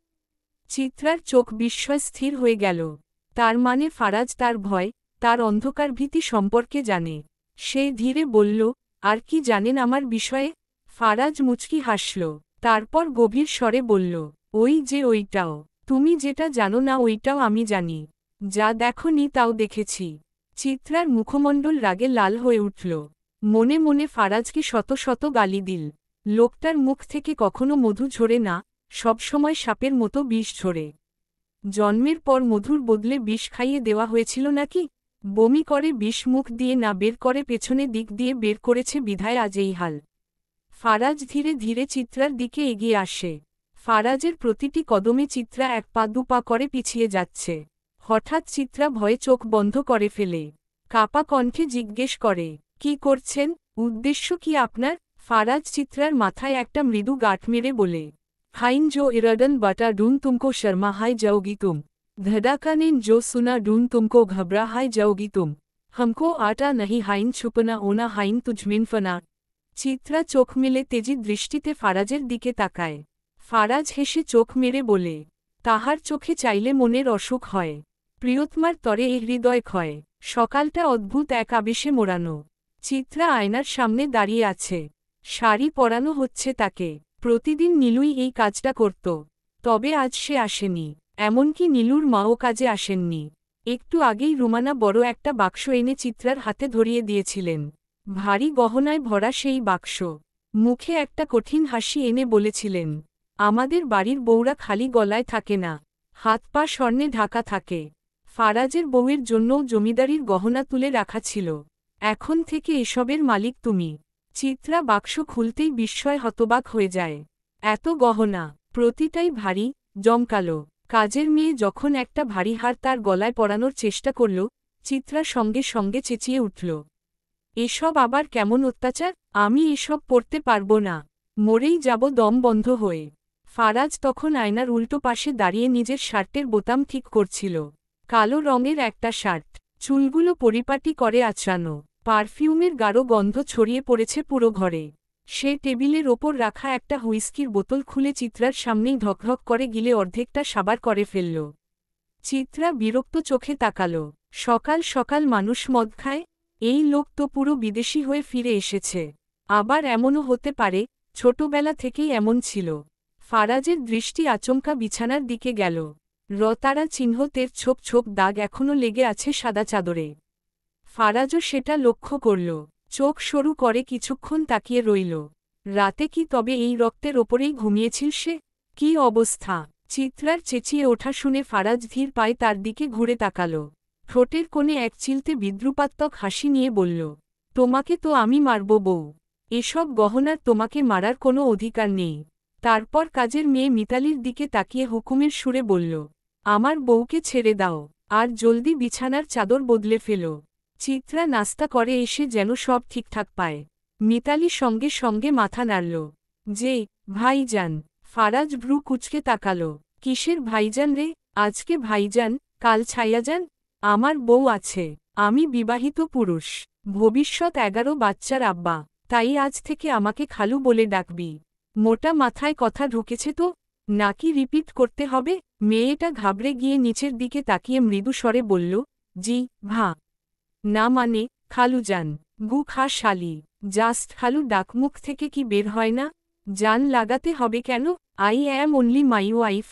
Speaker 1: চিত্রার চোখ বিস্ময় স্থির হয়ে গেল। তার মানে ফারাজ তার ভয়, তার অন্ধকার ভীতি সম্পর্কে জানে। সে ধীরে বলল, আর কি জানেন আমার বিষয়ে? ফারাজ মুচকি হাসল, তারপর গভীর স্বরে বলল, ওই যে ওইটাও। তুমি যেটা জানো না ওইটাও আমি জানি। যা দেখনি তাও দেখেছি। চিত্রার মুখমণ্ডল রাগে লাল হয়ে উঠল। মনে মনে ফারাজকে শত শত গালি দিল। লোকটার মুখ থেকে কখনো মধু ঝরে না, সবসময় সাপের মতো বিষ ঝরে। জন্মের পর মধুর বদলে বিষ খাইয়ে দেওয়া হয়েছিল নাকি? বমি করে বিষ মুখ দিয়ে না বের করে পেছনে দিক দিয়ে বের করেছে বিধায় আজ এই হাল। ফারাজ ধীরে ধীরে চিত্রার দিকে এগিয়ে আসে। ফারাজের প্রতিটি কদমে চিত্রা এক পা দু পা করে পিছিয়ে যাচ্ছে। হঠাৎ চিত্রা ভয়ে চোখ বন্ধ করে ফেলে। কাপা কণ্ঠে জিজ্ঞেস করে, কি করছেন? উদ্দেশ্য কি আপনার? ফারাজ চিত্রার মাথায় একটা মৃদু গাঁট মেরে বলে, হাইন জো ইরাডন বাটা ডুন তুমকো শর্মা হাই যাওগি তুম। ধড়াকা নেন জো সুনা ডুন তুমকো ঘবরা হাই যাওগি তুম। हमको आटा नहीं हाइन छुपना ओना हाइन तुझमिन फना। চিত্রা চোখ মেলে তেজি দৃষ্টিতে ফারাজের দিকে তাকায়। ফারাজ হেসে চোখ মেরে বলে, তাহার চোখে চাইলে মনের অসুখ হয়, প্রিয়তমার তরে এ হৃদয় ক্ষয়। সকালটা অদ্ভুত এক আবেশে মোড়ানো। চিত্রা আয়নার সামনে দাঁড়িয়ে আছে। শাড়ি পরানো হচ্ছে তাকে। প্রতিদিন নীলুই এই কাজটা করত, তবে আজ সে আসেনি। এমনকি নীলুর মাও কাজে আসেননি। একটু আগেই রুমানা বড় একটা বাক্স এনে চিত্রার হাতে ধরিয়ে দিয়েছিলেন। ভারী গহনায় ভরা সেই বাক্স। মুখে একটা কঠিন হাসি এনে বলেছিলেন, আমাদের বাড়ির বউরা খালি গলায় থাকে না, হাত পা স্বর্ণে ঢাকা থাকে। ফারাজের বউয়ের জন্যও জমিদারির গহনা তুলে রাখা ছিল। এখন থেকে এসবের মালিক তুমি। চিত্রা বাক্স খুলতেই বিস্ময় হতবাক হয়ে যায়। এত গহনা, প্রতিটাই ভারী, জমকালো। কাজের মেয়ে যখন একটা ভারী হার তার গলায় পরানোর চেষ্টা করল, চিত্রা সঙ্গে সঙ্গে চেঁচিয়ে উঠল, এসব আবার কেমন অত্যাচার? আমি এসব পরতে পারবো না, মরেই যাব দম বন্ধ হয়ে। ফারাজ তখন আয়নার উল্টো পাশে দাঁড়িয়ে নিজের শার্টের বোতাম ঠিক করছিল। কালো রঙের একটা শার্ট, চুলগুলো পরিপাটি করে আঁচড়ানো। পারফিউমের গাঢ় গন্ধ ছড়িয়ে পড়েছে পুরো ঘরে। সে টেবিলের ওপর রাখা একটা হুইস্কির বোতল খুলে চিত্রার সামনেই ধকধক করে গিলে অর্ধেকটা সাবার করে ফেলল। চিত্রা বিরক্ত চোখে তাকালো। সকাল সকাল মানুষ মদ খায়? এই লোক তো পুরো বিদেশি হয়ে ফিরে এসেছে। আবার এমনও হতে পারে ছোটবেলা থেকেই এমন ছিল। ফারাজের দৃষ্টি আচমকা বিছানার দিকে গেল। রতারা চিহ্নতের ছোপ ছোপ দাগ এখনও লেগে আছে সাদা চাদরে। ফারাজও সেটা লক্ষ্য করল। চোখ সরু করে কিছুক্ষণ তাকিয়ে রইল। রাতে কি তবে এই রক্তের ওপরেই ঘুমিয়েছিল সে? কি অবস্থা! চিত্রার চেঁচিয়ে ওঠা শুনে ফারাজ ধীর পায়ে তার দিকে ঘুরে তাকাল। ঠোঁটের কোণে এক চিলতে বিদ্রুপাত্মক হাসি নিয়ে বলল, তোমাকে তো আমি মারব বউ। এসব গহনার তোমাকে মারার কোনো অধিকার নেই। তারপর কাজের মেয়ে মিতালির দিকে তাকিয়ে হুকুমের সুরে বলল, আমার বউকে ছেড়ে দাও, আর জলদি বিছানার চাদর বদলে ফেলো। চিত্রা নাস্তা করে এসে যেন সব ঠিকঠাক পায়। মিতালি সঙ্গে সঙ্গে মাথা নাড়ল। যে ভাইজান। ফারাজ ভ্রু কুচকে তাকাল। কিসের ভাইজান রে? আজকে ভাইজান, কাল ছাইয়াজান? আমার বউ আছে, আমি বিবাহিত পুরুষ, ভবিষ্যৎ 11 বাচ্চার আব্বা, তাই আজ থেকে আমাকে খালু বলে ডাকবি। মোটা মাথায় কথা ঢুকেছে তো? নাকি রিপিট করতে হবে? মেয়েটা ঘাবড়ে গিয়ে নিচের দিকে তাকিয়ে মৃদু স্বরে বলল, জি, ভা। না মানে, খালুজান, গু খা শালি। জাস্ট খালু ডাকমুখ থেকে কি বের হয় না? জান লাগাতে হবে কেন? I am only my wife,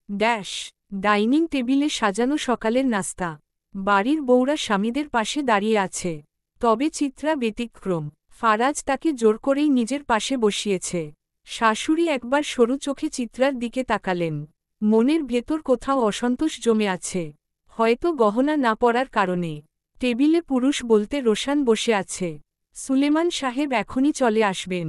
Speaker 1: dash. Dining টেবিলে সাজানো সকালের নাস্তা। বাড়ির বউরা স্বামীদের পাশে দাঁড়িয়ে আছে। তবে চিত্রা ব্যতিক্রম। ফারাজ তাকে জোর করেই নিজের পাশে বসিয়েছে। শাশুড়ি একবার সরু চোখে চিত্রার দিকে তাকালেন। মনের ভেতর কোথাও অসন্তোষ জমে আছে, হয়তো গহনা না পরার কারণে। টেবিলে পুরুষ বলতে রোশান বসে আছে। সুলেমান সাহেব এখনই চলে আসবেন।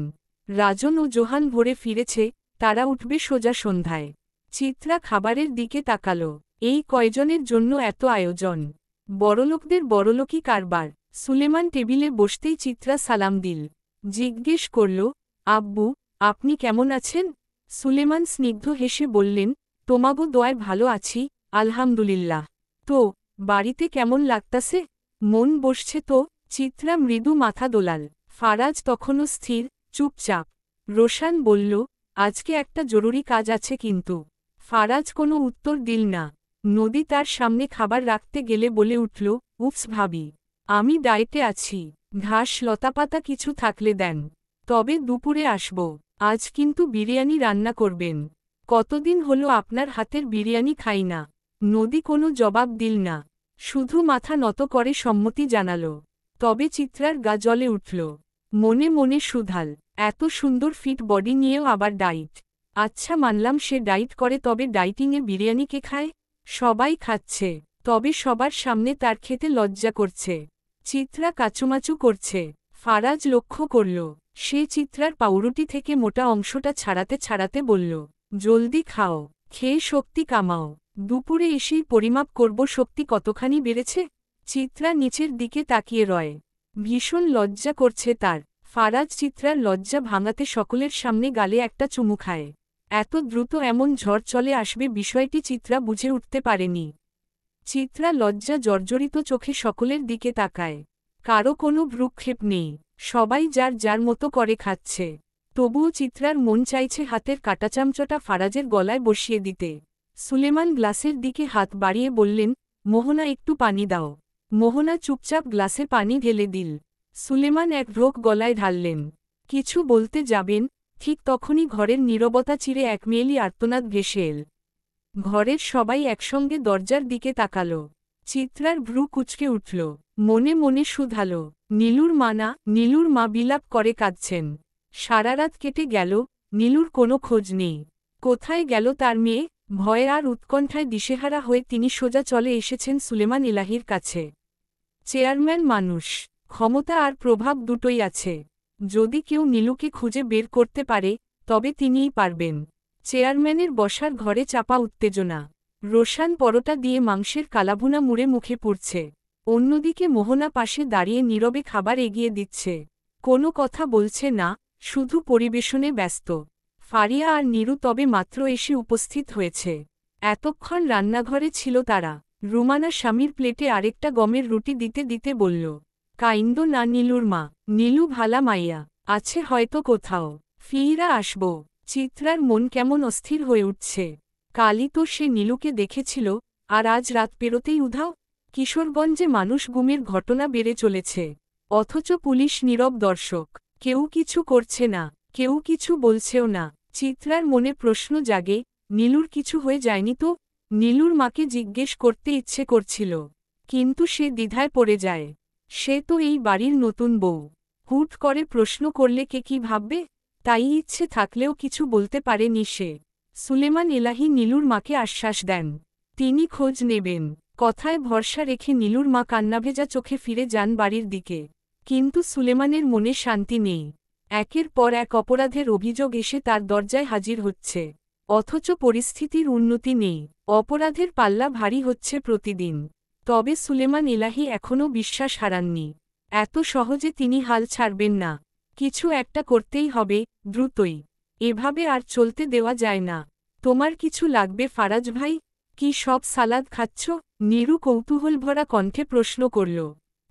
Speaker 1: রাজন ও জোহান ভোরে ফিরেছে, তারা উঠবে সোজা সন্ধ্যায়। চিত্রা খাবারের দিকে তাকালো। এই কয়জনের জন্য এত আয়োজন? বড়লোকদের বড়লোকই কারবার। সুলেমান টেবিলে বসতেই চিত্রা সালাম দিল। জিজ্ঞেস করল, আব্বু, আপনি কেমন আছেন? সুলেমান স্নিগ্ধ হেসে বললেন, তোমাগো দোয়ায় ভালো আছি, আলহামদুলিল্লাহ। তো বাড়িতে কেমন লাগতাছে? মন বসছে তো? চিত্রা মৃদু মাথা দোলাল। ফারাজ তখনও স্থির, চুপচাপ। রোশান বলল, আজকে একটা জরুরি কাজ আছে কিন্তু। ফারাজ কোনো উত্তর দিল না। নদী তার সামনে খাবার রাখতে গেলে বলে উঠল, উপস ভাবি, আমি ডায়েটে আছি। ঘাস লতাপাতা কিছু থাকলে দেন। তবে দুপুরে আসব। আজ কিন্তু বিরিয়ানি রান্না করবেন। কতদিন হলো আপনার হাতের বিরিয়ানি খাই না। নদী কোনো জবাব দিল না, শুধু মাথা নত করে সম্মতি জানাল। তবে চিত্রার গা জ্বলে উঠল। মনে মনে শুধাল, এত সুন্দর ফিট বডি নিয়েও আবার ডাইট। আচ্ছা মানলাম সে ডাইট করে, তবে ডাইটিংয়ে বিরিয়ানি কে খায়? সবাই খাচ্ছে, তবে সবার সামনে তার খেতে লজ্জা করছে। চিত্রা কাচুমাচু করছে। ফারাজ লক্ষ্য করল, সে চিত্রার পাউরুটি থেকে মোটা অংশটা ছাড়াতে ছাড়াতে বলল, জলদি খাও, খেয়ে শক্তি কামাও। দুপুরে এসেই পরিমাপ করব শক্তি কতখানি বেড়েছে। চিত্রা নিচের দিকে তাকিয়ে রয়। ভীষণ লজ্জা করছে তার। ফারাজ চিত্রার লজ্জা ভাঙাতে সকলের সামনে গালে একটা চুমু খায়। এত দ্রুত এমন ঝড় চলে আসবে বিষয়টি চিত্রা বুঝে উঠতে পারেনি। চিত্রা লজ্জা জর্জরিত চোখে সকলের দিকে তাকায়। কারো কোনো ভ্রুক্ষেপ নেই, সবাই যার যার মতো করে খাচ্ছে। তবুও চিত্রার মন চাইছে হাতের কাঁটাচামচটা ফারাজের গলায় বসিয়ে দিতে। সুলেমান গ্লাসের দিকে হাত বাড়িয়ে বললেন, মোহনা একটু পানি দাও। মোহনা চুপচাপ গ্লাসে পানি ঢেলে দিল। সুলেমান এক ঢোক গলায় ঢাললেন। কিছু বলতে যাবেন, ঠিক তখনই ঘরের নীরবতা চিরে এক মেয়েলি আর্তনাদ ভেসে এল। ঘরের সবাই একসঙ্গে দরজার দিকে তাকাল। চিত্রার ভ্রু কুঁচকে উঠল। মনে মনে শুধাল, নীলুর মা না? নীলুর মা বিলাপ করে কাঁদছেন। সারারাত কেটে গেল, নীলুর কোনো খোঁজ নেই। কোথায় গেল তার মেয়ে? ভয়ে আর উৎকণ্ঠায় দিশেহারা হয়ে তিনি সোজা চলে এসেছেন সুলেমান ইলাহির কাছে। চেয়ারম্যান মানুষ, ক্ষমতা আর প্রভাব দুটোই আছে। যদি কেউ নীলুকে খুঁজে বের করতে পারে, তবে তিনিই পারবেন। চেয়ারম্যানের বসার ঘরে চাপা উত্তেজনা। রোশান পরোটা দিয়ে মাংসের কালাভুনা মুড়ে মুখে পুড়ছে। অন্যদিকে মোহনা পাশে দাঁড়িয়ে নীরবে খাবার এগিয়ে দিচ্ছে। কোনো কথা বলছে না, শুধু পরিবেশনে ব্যস্ত। ফারিয়া আর নীরু তবে মাত্র এসে উপস্থিত হয়েছে। এতক্ষণ রান্নাঘরে ছিল তারা। রুমানা স্বামীর প্লেটে আরেকটা গমের রুটি দিতে দিতে বলল, কাইন্দ না নীলুর মা? নীলু ভালা মাইয়া, আছে হয়তো কোথাও। ফিইরা আসব। চিত্রার মন কেমন অস্থির হয়ে উঠছে। কালই তো সে নীলুকে দেখেছিল, আর আজ রাত পেরোতেই উধাও। কিশোরগঞ্জে মানুষ গুমের ঘটনা বেড়ে চলেছে, অথচ পুলিশ নীরব দর্শক। কেউ কিছু করছে না, কেউ কিছু বলছেও না। চিত্রার মনে প্রশ্ন জাগে, নীলুর কিছু হয়ে যায়নি তো? নীলুর মাকে জিজ্ঞেস করতে ইচ্ছে করছিল, কিন্তু সে দ্বিধায় পড়ে যায়। সে তো এই বাড়ির নতুন বউ। হুট করে প্রশ্ন করলে কে কি ভাববে? তাই ইচ্ছে থাকলেও কিছু বলতে পারেনি সে। সুলেমান এলাহি নীলুর মাকে আশ্বাস দেন, তিনি খোঁজ নেবেন। কথায় ভরসা রেখে নীলুর মা কান্নাভেজা চোখে ফিরে যান বাড়ির দিকে। কিন্তু সুলেমানের মনে শান্তি নেই। একের পর এক অপরাধের অভিযোগ এসে তার দরজায় হাজির হচ্ছে, অথচ পরিস্থিতির উন্নতি নেই। অপরাধের পাল্লা ভারী হচ্ছে প্রতিদিন। তবে সুলেমান এলাহি এখনও বিশ্বাস হারাননি। এত সহজে তিনি হাল ছাড়বেন না। কিছু একটা করতেই হবে, দ্রুতই। এভাবে আর চলতে দেওয়া যায় না। তোমার কিছু লাগবে ফারাজ ভাই? কি সব সালাদ খাচ্ছ? নীরু কৌতূহলভরা কণ্ঠে প্রশ্ন করল।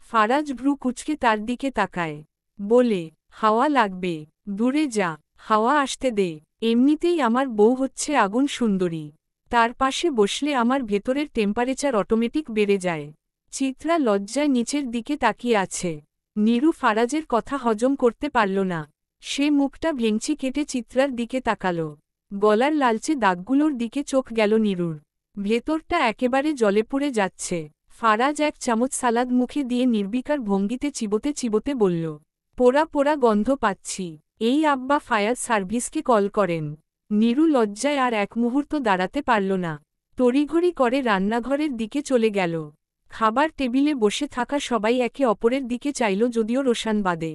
Speaker 1: ফারাজ ভ্রু কুঁচকে তার দিকে তাকায়। বলে, হাওয়া লাগবে। দূরে যা, হাওয়া আসতে দে। এমনিতেই আমার বউ হচ্ছে আগুন সুন্দরী। তার পাশে বসলে আমার ভেতরের টেম্পারেচার অটোমেটিক বেড়ে যায়। চিত্রা লজ্জায় নিচের দিকে তাকিয়ে আছে। নীরু ফারাজের কথা হজম করতে পারল না। সে মুখটা ভেঙচি কেটে চিত্রার দিকে তাকাল। গলার লালচে দাগগুলোর দিকে চোখ গেল নীরুর। ভেতরটা একেবারে জলে পুড়ে যাচ্ছে। ফারাজ এক চামচ সালাদ মুখে দিয়ে নির্বিকার ভঙ্গিতে চিবোতে চিবোতে বলল, পোড়া পোড়া গন্ধ পাচ্ছি। এই আব্বা ফায়ার সার্ভিসকে কল করেন। নীরু লজ্জায় আর এক মুহূর্ত দাঁড়াতে পারল না। তড়িঘড়ি করে রান্নাঘরের দিকে চলে গেল। খাবার টেবিলে বসে থাকা সবাই একে অপরের দিকে চাইল, যদিও রোশান বাদে।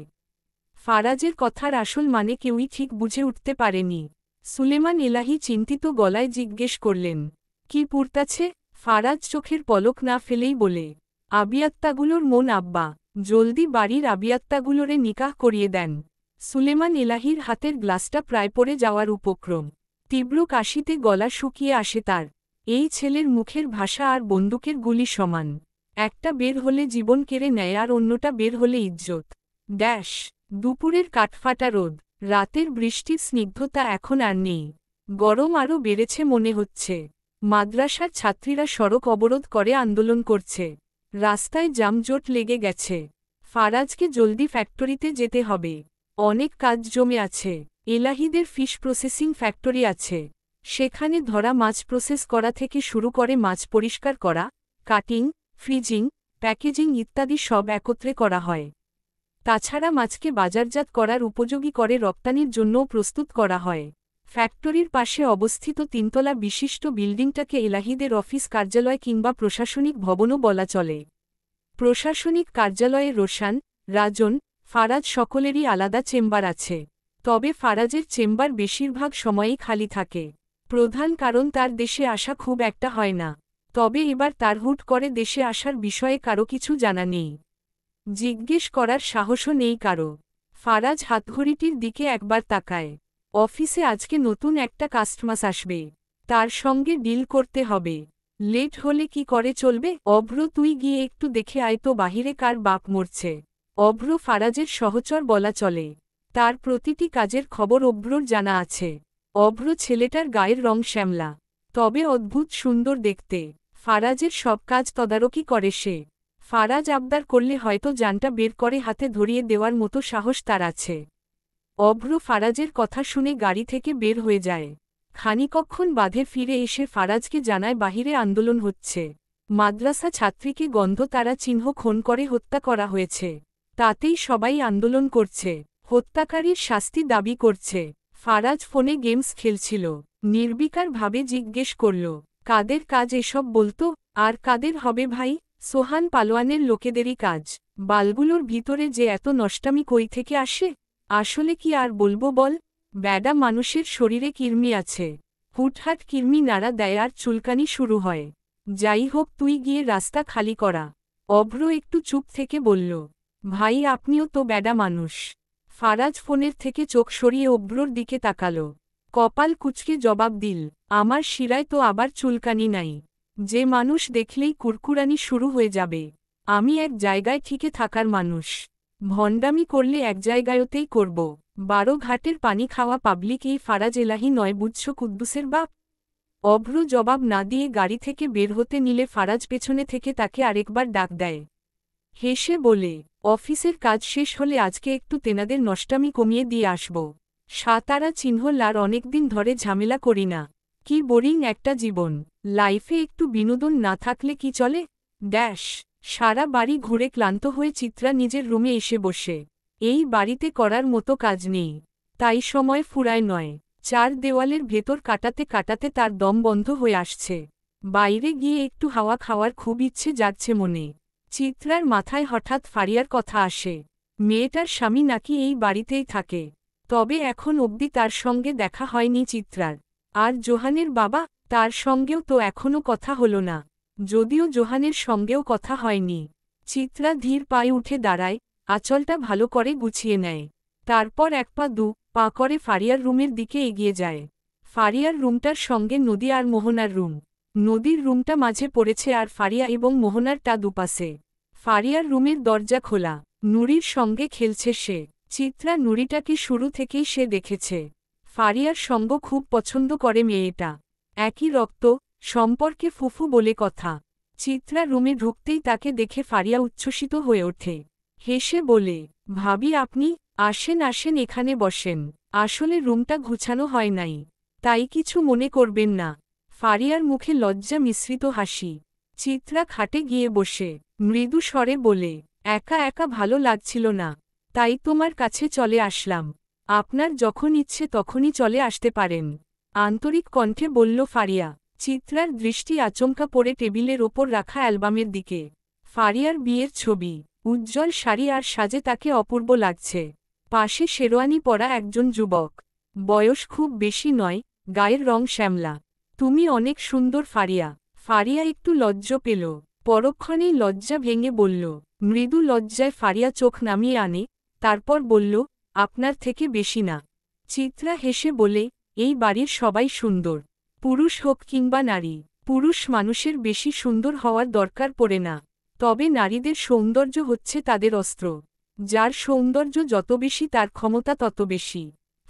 Speaker 1: ফারাজের কথার আসল মানে কেউই ঠিক বুঝে উঠতে পারেনি। সুলেমান এলাহি চিন্তিত গলায় জিজ্ঞেস করলেন, কি পুড়তাছে? ফারাজ চোখের পলক না ফেলেই বলে, আবিয়াত্তাগুলোর মন আব্বা, জলদি বাড়ির আবিয়াত্তাগুলোরে নিকাহ করিয়ে দেন। সুলেমান এলাহির হাতের গ্লাসটা প্রায় পড়ে যাওয়ার উপক্রম। তীব্র কাশিতে গলা শুকিয়ে আসে তার। এই ছেলের মুখের ভাষা আর বন্দুকের গুলি সমান। একটা বের হলে জীবন কেড়ে নেয় আর অন্যটা বের হলে ইজ্জত। ড্যাশ। দুপুরের কাঠফাটা রোদ, রাতের বৃষ্টির স্নিগ্ধতা এখন আর নেই। গরম আরও বেড়েছে মনে হচ্ছে। মাদ্রাসার ছাত্রীরা সড়ক অবরোধ করে আন্দোলন করছে। রাস্তায় যানজট লেগে গেছে। ফারাজকে জলদি ফ্যাক্টরিতে যেতে হবে। অনেক কাজ জমে আছে। এলাহিদের ফিশ প্রসেসিং ফ্যাক্টরি আছে। সেখানে ধরা মাছ প্রসেস করা থেকে শুরু করে মাছ পরিষ্কার করা, কাটিং, ফ্রিজিং, প্যাকেজিং ইত্যাদি সব একত্রে করা হয়। তাছাড়া মাছকে বাজারজাত করার উপযোগী করে রপ্তানির জন্যও প্রস্তুত করা হয়। ফ্যাক্টরির পাশে অবস্থিত তিনতলা বিশিষ্ট বিল্ডিংটাকে এলাহিদের অফিস কার্যালয় কিংবা প্রশাসনিক ভবনও বলা চলে। প্রশাসনিক কার্যালয়ে রোশান, রাজন, ফারাজ সকলেরই আলাদা চেম্বার আছে। তবে ফারাজের চেম্বার বেশিরভাগ সময়ই খালি থাকে। প্রধান কারণ তার দেশে আসা খুব একটা হয় না। তবে এবার তার হুট করে দেশে আসার বিষয়ে কারো কিছু জানা নেই। জিজ্ঞেস করার সাহসও নেই কারো। ফারাজ হাতঘড়িটির দিকে একবার তাকায়। অফিসে আজকে নতুন একটা কাস্টমার আসবে। তার সঙ্গে ডিল করতে হবে। লেট হলে কি করে চলবে? অভ্র, তুই গিয়ে একটু দেখে আয় তো বাহিরে কার বাপ মরছে। অভ্র ফারাজের সহচর বলা চলে। তার প্রতিটি কাজের খবর অভ্রর জানা আছে। অভ্র ছেলেটার গায়ের রং শ্যামলা, তবে অদ্ভুত সুন্দর দেখতে। ফারাজের সব কাজ তদারকি করে সে। ফারাজ আবদার করলে হয়তো জানটা বের করে হাতে ধরিয়ে দেওয়ার মতো সাহস তার আছে। অভ্র ফারাজের কথা শুনে গাড়ি থেকে বের হয়ে যায়। খানিকক্ষণ বাদে ফিরে এসে ফারাজকে জানায় বাহিরে আন্দোলন হচ্ছে। মাদ্রাসা ছাত্রীকে গন্ধ তারা চিহ্ন খুন করে হত্যা করা হয়েছে। তাতেই সবাই আন্দোলন করছে। হত্যাকারীর শাস্তি দাবি করছে। ফারাজ ফোনে গেমস খেলছিল। নির্বিকারভাবে জিজ্ঞেস করল, কাদের কাজ এসব বলতো? আর কাদের হবে ভাই? সোহান পালোয়ানের লোকেদেরই কাজ। বালগুলোর ভিতরে যে এত নষ্টামি কই থেকে আসে? আসলে কি আর বলবো বল? ব্যাডা মানুষের শরীরে কৃমি আছে। হুটহাট কৃমি নাড়া দেয় আর চুলকানি শুরু হয়। যাই হোক, তুই গিয়ে রাস্তা খালি করা। অভ্র একটু চুপ থেকে বলল, ভাই আপনিও তো ব্যাডা মানুষ। ফারাজ ফোনের থেকে চোখ সরিয়ে অভ্রর দিকে তাকাল। কপাল কুঁচকে জবাব দিল, আমার শিরায় তো আবার চুলকানি নাই। যে মানুষ দেখলেই কুরকুরানি শুরু হয়ে যাবে। আমি এক জায়গায় ঠিকে থাকার মানুষ। ভণ্ডামি করলে এক জায়গায়তেই করব। 12 ঘাটের পানি খাওয়া পাবলিক এই ফারাজ এলাহি নয় বুঝছ কুদ্দুসের বাপ? অভ্র জবাব না দিয়ে গাড়ি থেকে বের হতে নিলে ফারাজ পেছনে থেকে তাকে আরেকবার ডাক দেয়। হেসে বলে, অফিসের কাজ শেষ হলে আজকে একটু তেনাদের নষ্টামি কমিয়ে দিয়ে আসব। সাতারা চিহ্নল আর অনেকদিন ধরে ঝামেলা করি না। কি বোরিং একটা জীবন। লাইফে একটু বিনোদন না থাকলে কি চলে? ড্যাশ। সারা বাড়ি ঘুরে ক্লান্ত হয়ে চিত্রা নিজের রুমে এসে বসে। এই বাড়িতে করার মতো কাজ নেই। তাই সময় ফুরায় নয়। চার দেওয়ালের ভেতর কাটাতে কাটাতে তার দম বন্ধ হয়ে আসছে। বাইরে গিয়ে একটু হাওয়া খাওয়ার খুব ইচ্ছে জাগছে মনে। চিত্রার মাথায় হঠাৎ ফারিয়ার কথা আসে। মেয়েটার স্বামী নাকি এই বাড়িতেই থাকে। তবে এখন অবধি তার সঙ্গে দেখা হয়নি চিত্রার। আর জোহানের বাবা, তার সঙ্গেও তো এখনও কথা হলো না। যদিও জোহানের সঙ্গেও কথা হয়নি। চিত্রা ধীর পায়ে উঠে দাঁড়ায়, আঁচলটা ভালো করে গুছিয়ে নেয়। তারপর এক পা দু পা করে ফারিয়ার রুমের দিকে এগিয়ে যায়। ফারিয়ার রুমটার সঙ্গে নদী আর মোহনার রুম। নদীর রুমটা মাঝে পড়েছে আর ফারিয়া এবং মোহনারটা দুপাশে। ফারিয়ার রুমের দরজা খোলা। নুরির সঙ্গে খেলছে সে। চিত্রা নুরিটাকে শুরু থেকেই সে দেখেছে। ফারিয়ার সঙ্গ খুব পছন্দ করে মেয়েটা। একই রক্ত, সম্পর্কে ফুফু বলে কথা। চিত্রা রুমে ঢুকতেই তাকে দেখে ফারিয়া উচ্ছ্বসিত হয়ে ওঠে। হেসে বলে, ভাবি আপনি, আসেন আসেন এখানে বসেন। আসলে রুমটা গুছানো হয় নাই, তাই কিছু মনে করবেন না। ফারিয়ার মুখে লজ্জা মিশ্রিত হাসি। চিত্রা খাটে গিয়ে বসে মৃদু স্বরে বলে, একা একা ভালো লাগছিল না, তাই তোমার কাছে চলে আসলাম। আপনার যখন ইচ্ছে তখনই চলে আসতে পারেন, আন্তরিক কণ্ঠে বলল ফারিয়া। চিত্রার দৃষ্টি আচমকা পড়ে টেবিলের ওপর রাখা অ্যালবামের দিকে। ফারিয়ার বিয়ের ছবি, উজ্জ্বল শাড়ি আর সাজে তাকে অপূর্ব লাগছে। পাশে শেরওয়ানি পরা একজন যুবক, বয়স খুব বেশি নয়, গায়ের রং শ্যামলা। তুমি অনেক সুন্দর ফারিয়া। ফারিয়া একটু লজ্জ পেল, পরক্ষণেই লজ্জা ভেঙে বলল। মৃদু লজ্জায় ফারিয়া চোখ নামিয়ে আনে, তারপর বলল, আপনার থেকে বেশি না। চিত্রা হেসে বলে, এই বাড়ির সবাই সুন্দর, পুরুষ হোক কিংবা নারী। পুরুষ মানুষের বেশি সুন্দর হওয়ার দরকার পড়ে না, তবে নারীদের সৌন্দর্য হচ্ছে তাদের অস্ত্র। যার সৌন্দর্য যত বেশি তার ক্ষমতা তত বেশি।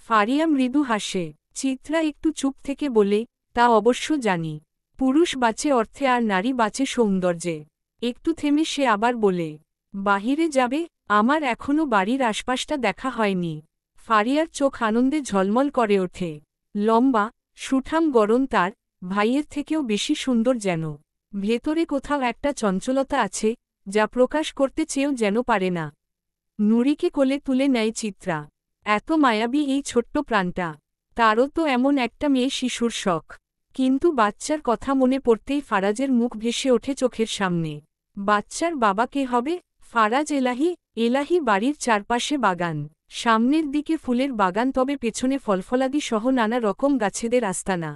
Speaker 1: ফারিয়া মৃদু হাসে। চিত্রা একটু চুপ থেকে বলে, তা অবশ্য জানি। পুরুষ বাঁচে অর্থে আর নারী বাঁচে সৌন্দর্যে। একটু থেমে সে আবার বলে, বাহিরে যাবে? আমার এখনো বাড়ির আশপাশটা দেখা হয়নি। ফারিয়ার চোখ আনন্দে ঝলমল করে ওঠে। লম্বা, সুঠাম গড়ন তার, ভাইয়ের থেকেও বেশি সুন্দর যেন। ভেতরে কোথাও একটা চঞ্চলতা আছে, যা প্রকাশ করতে চেয়েও যেন পারে না। নুরিকে কোলে তুলে নেয় চিত্রা। এত মায়াবী এই ছোট্ট প্রাণটা। তারও তো এমন একটা মেয়ে শিশুর শখ। কিন্তু বাচ্চার কথা মনে পড়তেই ফারাজের মুখ ভেসে ওঠে চোখের সামনে। বাচ্চার বাবা কে হবে? ফারাজ এলাহি। এলাহি বাড়ির চারপাশে বাগান, সামনের দিকে ফুলের বাগান, তবে পেছনে ফলফলাদি সহ নানা রকম গাছেদের আস্তানা।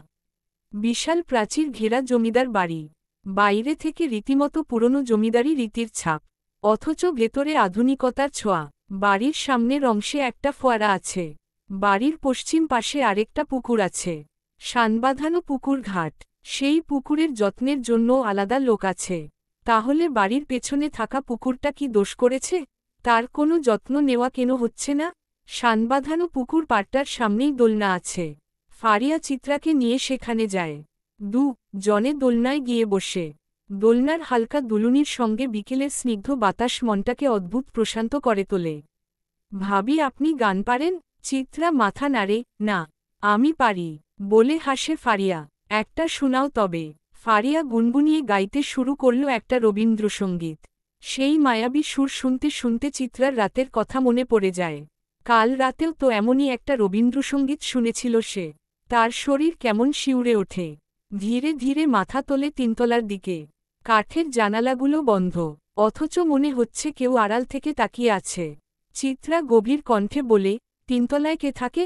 Speaker 1: বিশাল প্রাচীর ঘেরা জমিদার বাড়ি, বাইরে থেকে রীতিমতো পুরনো জমিদারি রীতির ছাপ, অথচ ভেতরে আধুনিকতার ছোঁয়া। বাড়ির সামনের অংশে একটা ফোয়ারা আছে, বাড়ির পশ্চিম পাশে আরেকটা পুকুর আছে, সানবাঁধানো পুকুর ঘাট। সেই পুকুরের যত্নের জন্য আলাদা লোক আছে। তাহলে বাড়ির পেছনে থাকা পুকুরটা কি দোষ করেছে? তার কোনো যত্ন নেওয়া কেন হচ্ছে না? সানবাঁধানো পুকুর পাড়টার সামনেই দোলনা আছে। ফারিয়া চিত্রাকে নিয়ে সেখানে যায়। জনে দোলনায় গিয়ে বসে। দোলনার হালকা দুলুনির সঙ্গে বিকেলের স্নিগ্ধ বাতাস মনটাকে অদ্ভুত প্রশান্ত করে তোলে। ভাবি আপনি গান পারেন? চিত্রা মাথা নাড়ে, না, আমি পারি বলে হাসে ফারিয়া। একটা শোনাও তবে। ফারিয়া গুনগুনিয়ে গাইতে শুরু করল একটা রবীন্দ্রসঙ্গীত। সেই মায়াবী সুর শুনতে শুনতে চিত্রার রাতের কথা মনে পড়ে যায়। কাল রাতেও তো এমনই একটা রবীন্দ্রসঙ্গীত শুনেছিল সে। তার শরীর কেমন শিউরে ওঠে। ধীরে ধীরে মাথা তোলে তিনতলার দিকে। কাঠের জানালাগুলো বন্ধ, অথচ মনে হচ্ছে কেউ আড়াল থেকে তাকিয়ে আছে। চিত্রা গভীর কণ্ঠে বলে, তিনতলায় কে থাকে?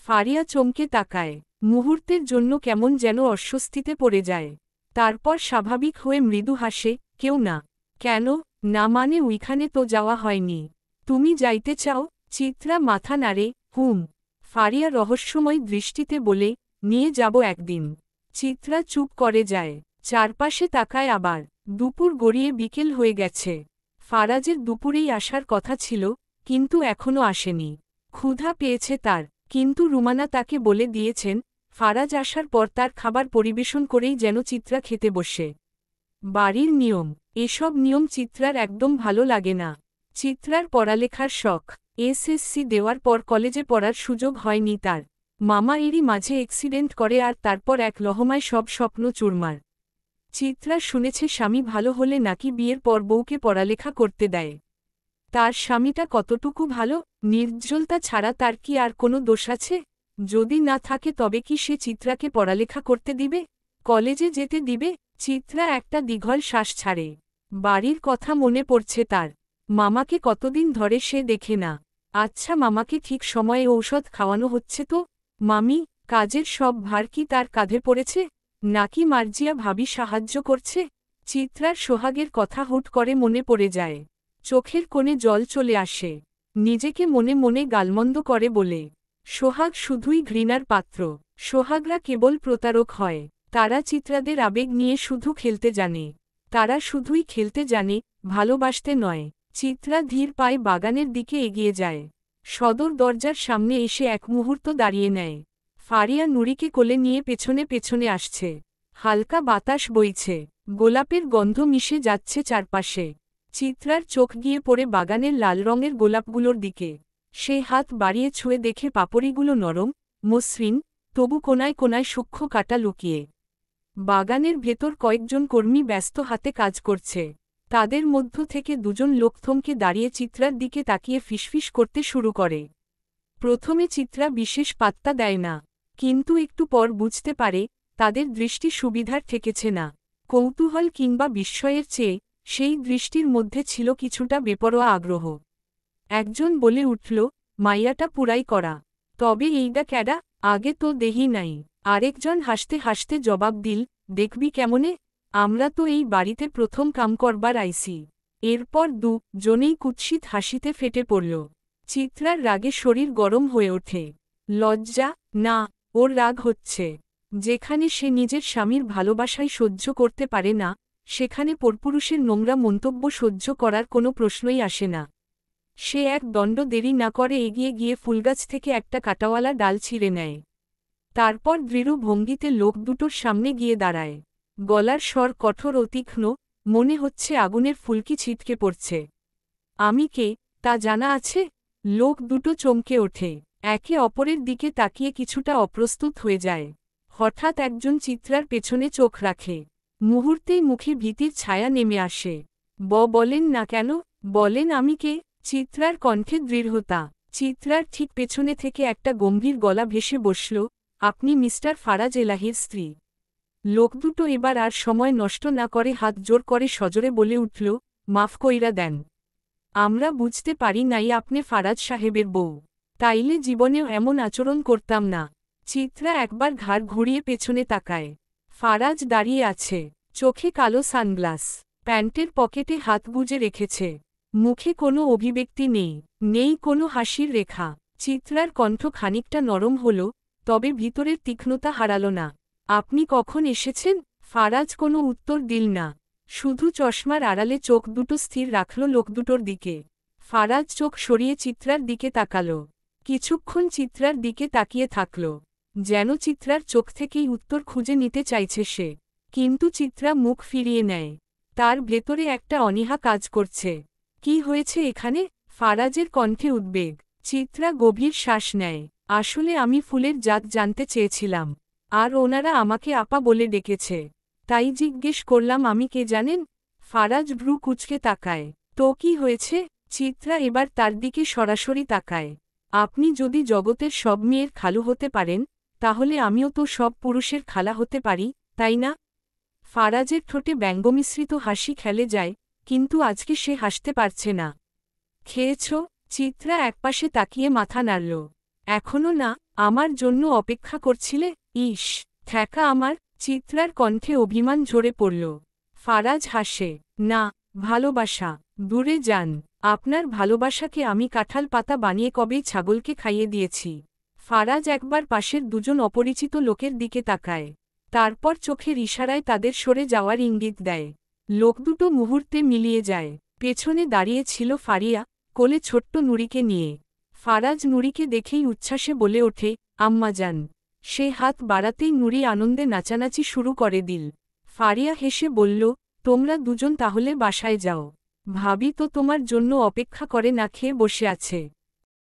Speaker 1: ফারিয়া চমকে তাকায়, মুহূর্তের জন্য কেমন যেন অস্বস্তিতে পড়ে যায়। তারপর স্বাভাবিক হয়ে মৃদু হাসে, কেউ না। কেন না মানে ওইখানে তো যাওয়া হয়নি। তুমি যাইতে চাও? চিত্রা মাথা নাড়ে, হুম। ফারিয়া রহস্যময় দৃষ্টিতে বলে, নিয়ে যাব একদিন। চিত্রা চুপ করে যায়, চারপাশে তাকায় আবার। দুপুর গড়িয়ে বিকেল হয়ে গেছে। ফারাজের দুপুরেই আসার কথা ছিল, কিন্তু এখনো আসেনি। ক্ষুধা পেয়েছে তার, কিন্তু রুমানা তাকে বলে দিয়েছেন, ফারাজ আসার পর তার খাবার পরিবেশন করেই যেন চিত্রা খেতে বসে। বাড়ির নিয়ম, এসব নিয়ম চিত্রার একদম ভালো লাগে না। চিত্রার পড়ালেখার শখ, এসএসসি দেওয়ার পর কলেজে পড়ার সুযোগ হয়নি তার। মামা এরই মাঝে অ্যাক্সিডেন্ট করে আর তারপর এক লহমায় সব স্বপ্ন চুরমার। চিত্রা শুনেছে স্বামী ভালো হলে নাকি বিয়ের পর বউকে পড়ালেখা করতে দেয়। তার স্বামীটা কতটুকু ভালো? নির্জলতা ছাড়া তার কি আর কোনো দোষ আছে? যদি না থাকে তবে কি সে চিত্রাকে পড়ালেখা করতে দিবে? কলেজে যেতে দিবে? চিত্রা একটা দীঘল শ্বাস ছাড়ে। বাড়ির কথা মনে পড়ছে তার। মামাকে কতদিন ধরে সে দেখে না। আচ্ছা, মামাকে ঠিক সময়ে ঔষধ খাওয়ানো হচ্ছে তো? মামি, কাজের সব ভার কি তার কাঁধে পড়েছে, নাকি মার্জিয়া ভাবি সাহায্য করছে? চিত্রার সোহাগের কথা হুট করে মনে পড়ে যায়। চোখের কোণে জল চলে আসে। নিজেকে মনে মনে গালমন্দ করে বলে, সোহাগ শুধুই ঘৃণার পাত্র। সোহাগরা কেবল প্রতারক হয়। তারা চিত্রাদের আবেগ নিয়ে শুধু খেলতে জানে। তারা শুধুই খেলতে জানে, ভালোবাসতে নয়। চিত্রা ধীর পায়ে বাগানের দিকে এগিয়ে যায়। সদর দরজার সামনে এসে এক মুহূর্ত দাঁড়িয়ে নেয়। ফারিয়া নুরিকে কোলে নিয়ে পেছনে পেছনে আসছে। হালকা বাতাস বইছে, গোলাপের গন্ধ মিশে যাচ্ছে চারপাশে। চিত্রার চোখ গিয়ে পড়ে বাগানের লাল রঙের গোলাপগুলোর দিকে। সে হাত বাড়িয়ে ছুঁয়ে দেখে পাপড়িগুলো নরম, মসৃণ, তবু কোনায় কোনায় সূক্ষ্ম কাটা লুকিয়ে। বাগানের ভেতর কয়েকজন কর্মী ব্যস্ত হাতে কাজ করছে। তাদের মধ্য থেকে দুজন লোক থমকে দাঁড়িয়ে চিত্রার দিকে তাকিয়ে ফিসফিস করতে শুরু করে। প্রথমে চিত্রা বিশেষ পাত্তা দেয় না, কিন্তু একটু পর বুঝতে পারে তাদের দৃষ্টি সুবিধার ঠেকেছে না। কৌতূহল কিংবা বিস্ময়ের চেয়ে সেই দৃষ্টির মধ্যে ছিল কিছুটা বেপরোয়া আগ্রহ। একজন বলে উঠল, মাইয়াটা পুরাই করা। তবে এইডা ক্যাডা, আগে তো দেহি নাই। আরেকজন হাসতে হাসতে জবাব দিল, দেখবি কেমনে, আমরা তো এই বাড়িতে প্রথম কাম করবার আইছি। এরপর জনেই কুৎসিত হাসিতে ফেটে পড়ল। চিত্রার রাগে শরীর গরম হয়ে ওঠে। লজ্জা, না, ওর রাগ হচ্ছে। যেখানে সে নিজের স্বামীর ভালোবাসাই সহ্য করতে পারে না, সেখানে পরপুরুষের নোংরা মন্তব্য সহ্য করার কোনো প্রশ্নই আসে না। সে এক দণ্ড দেরি না করে এগিয়ে গিয়ে ফুলগাছ থেকে একটা কাঁটাওয়ালা ডাল ছিঁড়ে নেয়। তারপর দৃঢ় ভঙ্গিতে লোক দুটোর সামনে গিয়ে দাঁড়ায়। গলার স্বর কঠোর ও তীক্ষ্ণ, মনে হচ্ছে আগুনের ফুলকি ছিটকে পড়ছে। আমি কে, তা জানা আছে? লোক দুটো চমকে ওঠে, একে অপরের দিকে তাকিয়ে কিছুটা অপ্রস্তুত হয়ে যায়। হঠাৎ একজন চিত্রার পেছনে চোখ রাখে। মুহূর্তেই মুখে ভীতির ছায়া নেমে আসে। বলেন না কেন, বলেন আমি কে? চিত্রার কণ্ঠে দৃঢ়তা। চিত্রার ঠিক পেছনে থেকে একটা গম্ভীর গলা ভেসে বসল, আপনি মিস্টার ফারাজ এলাহির স্ত্রী। লোক দুটো এবার আর সময় নষ্ট না করে হাত জোর করে সজোরে বলে উঠল, মাফ কইরা দেন। আমরা বুঝতে পারি নাই আপনি ফারাজ সাহেবের বউ। তাইলে জীবনেও এমন আচরণ করতাম না। চিত্রা একবার ঘাড় ঘুরিয়ে পেছনে তাকায়। ফারাজ দাঁড়িয়ে আছে, চোখে কালো সানগ্লাস, প্যান্টের পকেটে হাত গুজে রেখেছে। মুখে কোনো অভিব্যক্তি নেই, নেই কোনো হাসির রেখা। চিত্রার কণ্ঠ খানিকটা নরম হল, তবে ভিতরের তীক্ষ্ণতা হারাল না। আপনি কখন এসেছেন? ফারাজ কোনো উত্তর দিল না, শুধু চশমার আড়ালে চোখ দুটো স্থির রাখল লোক দুটোর দিকে। ফারাজ চোখ সরিয়ে চিত্রার দিকে তাকাল। কিছুক্ষণ চিত্রার দিকে তাকিয়ে থাকল, যেন চিত্রার চোখ থেকেই উত্তর খুঁজে নিতে চাইছে সে। কিন্তু চিত্রা মুখ ফিরিয়ে নেয়। তার ভেতরে একটা অনীহা কাজ করছে। কি হয়েছে এখানে? ফারাজের কণ্ঠে উদ্বেগ। চিত্রা গভীর শ্বাস নেয়। আসলে আমি ফুলের জাত জানতে চেয়েছিলাম, আর ওনারা আমাকে আপা বলে ডেকেছে, তাই জিজ্ঞেস করলাম আমি কে জানেন? ফারাজ ভ্রু কুঁচকে তাকায়। তো কি হয়েছে? চিত্রা এবার তার দিকে সরাসরি তাকায়। আপনি যদি জগতের সব মেয়ের খালু হতে পারেন, তাহলে আমিও তো সব পুরুষের খালা হতে পারি, তাই না? ফারাজের ঠোঁটে ব্যঙ্গমিশ্রিত হাসি খেলে যায়, কিন্তু আজকে সে হাসতে পারছে না। খেয়েছ? চিত্রা একপাশে তাকিয়ে মাথা নাড়ল। এখনো না, আমার জন্য অপেক্ষা করছিলে? ইস, ঠেকা আমার। চিত্রার কণ্ঠে অভিমান ঝরে পড়ল। ফারাজ হাসে, না, ভালোবাসা। দূরে যান, আপনার ভালোবাসাকে আমি কাঁঠাল পাতা বানিয়ে কবেই ছাগলকে খাইয়ে দিয়েছি। ফারাজ একবার পাশের দুজন অপরিচিত লোকের দিকে তাকায়, তারপর চোখের ইশারায় তাদের সরে যাওয়ার ইঙ্গিত দেয়। লোক দুটো মুহূর্তে মিলিয়ে যায়। পেছনে দাঁড়িয়ে ছিল ফারিয়া, কোলে ছোট্ট নুরিকে নিয়ে। ফারাজ নুরিকে দেখেই উচ্ছ্বাসে বলে ওঠে, আম্মাজান। সে হাত বাড়াতেই নুরি আনন্দে নাচানাচি শুরু করে দিল। ফারিয়া হেসে বলল, তোমরা দুজন তাহলে বাসায় যাও, ভাবি তো তোমার জন্য অপেক্ষা করে না খেয়ে বসে আছে।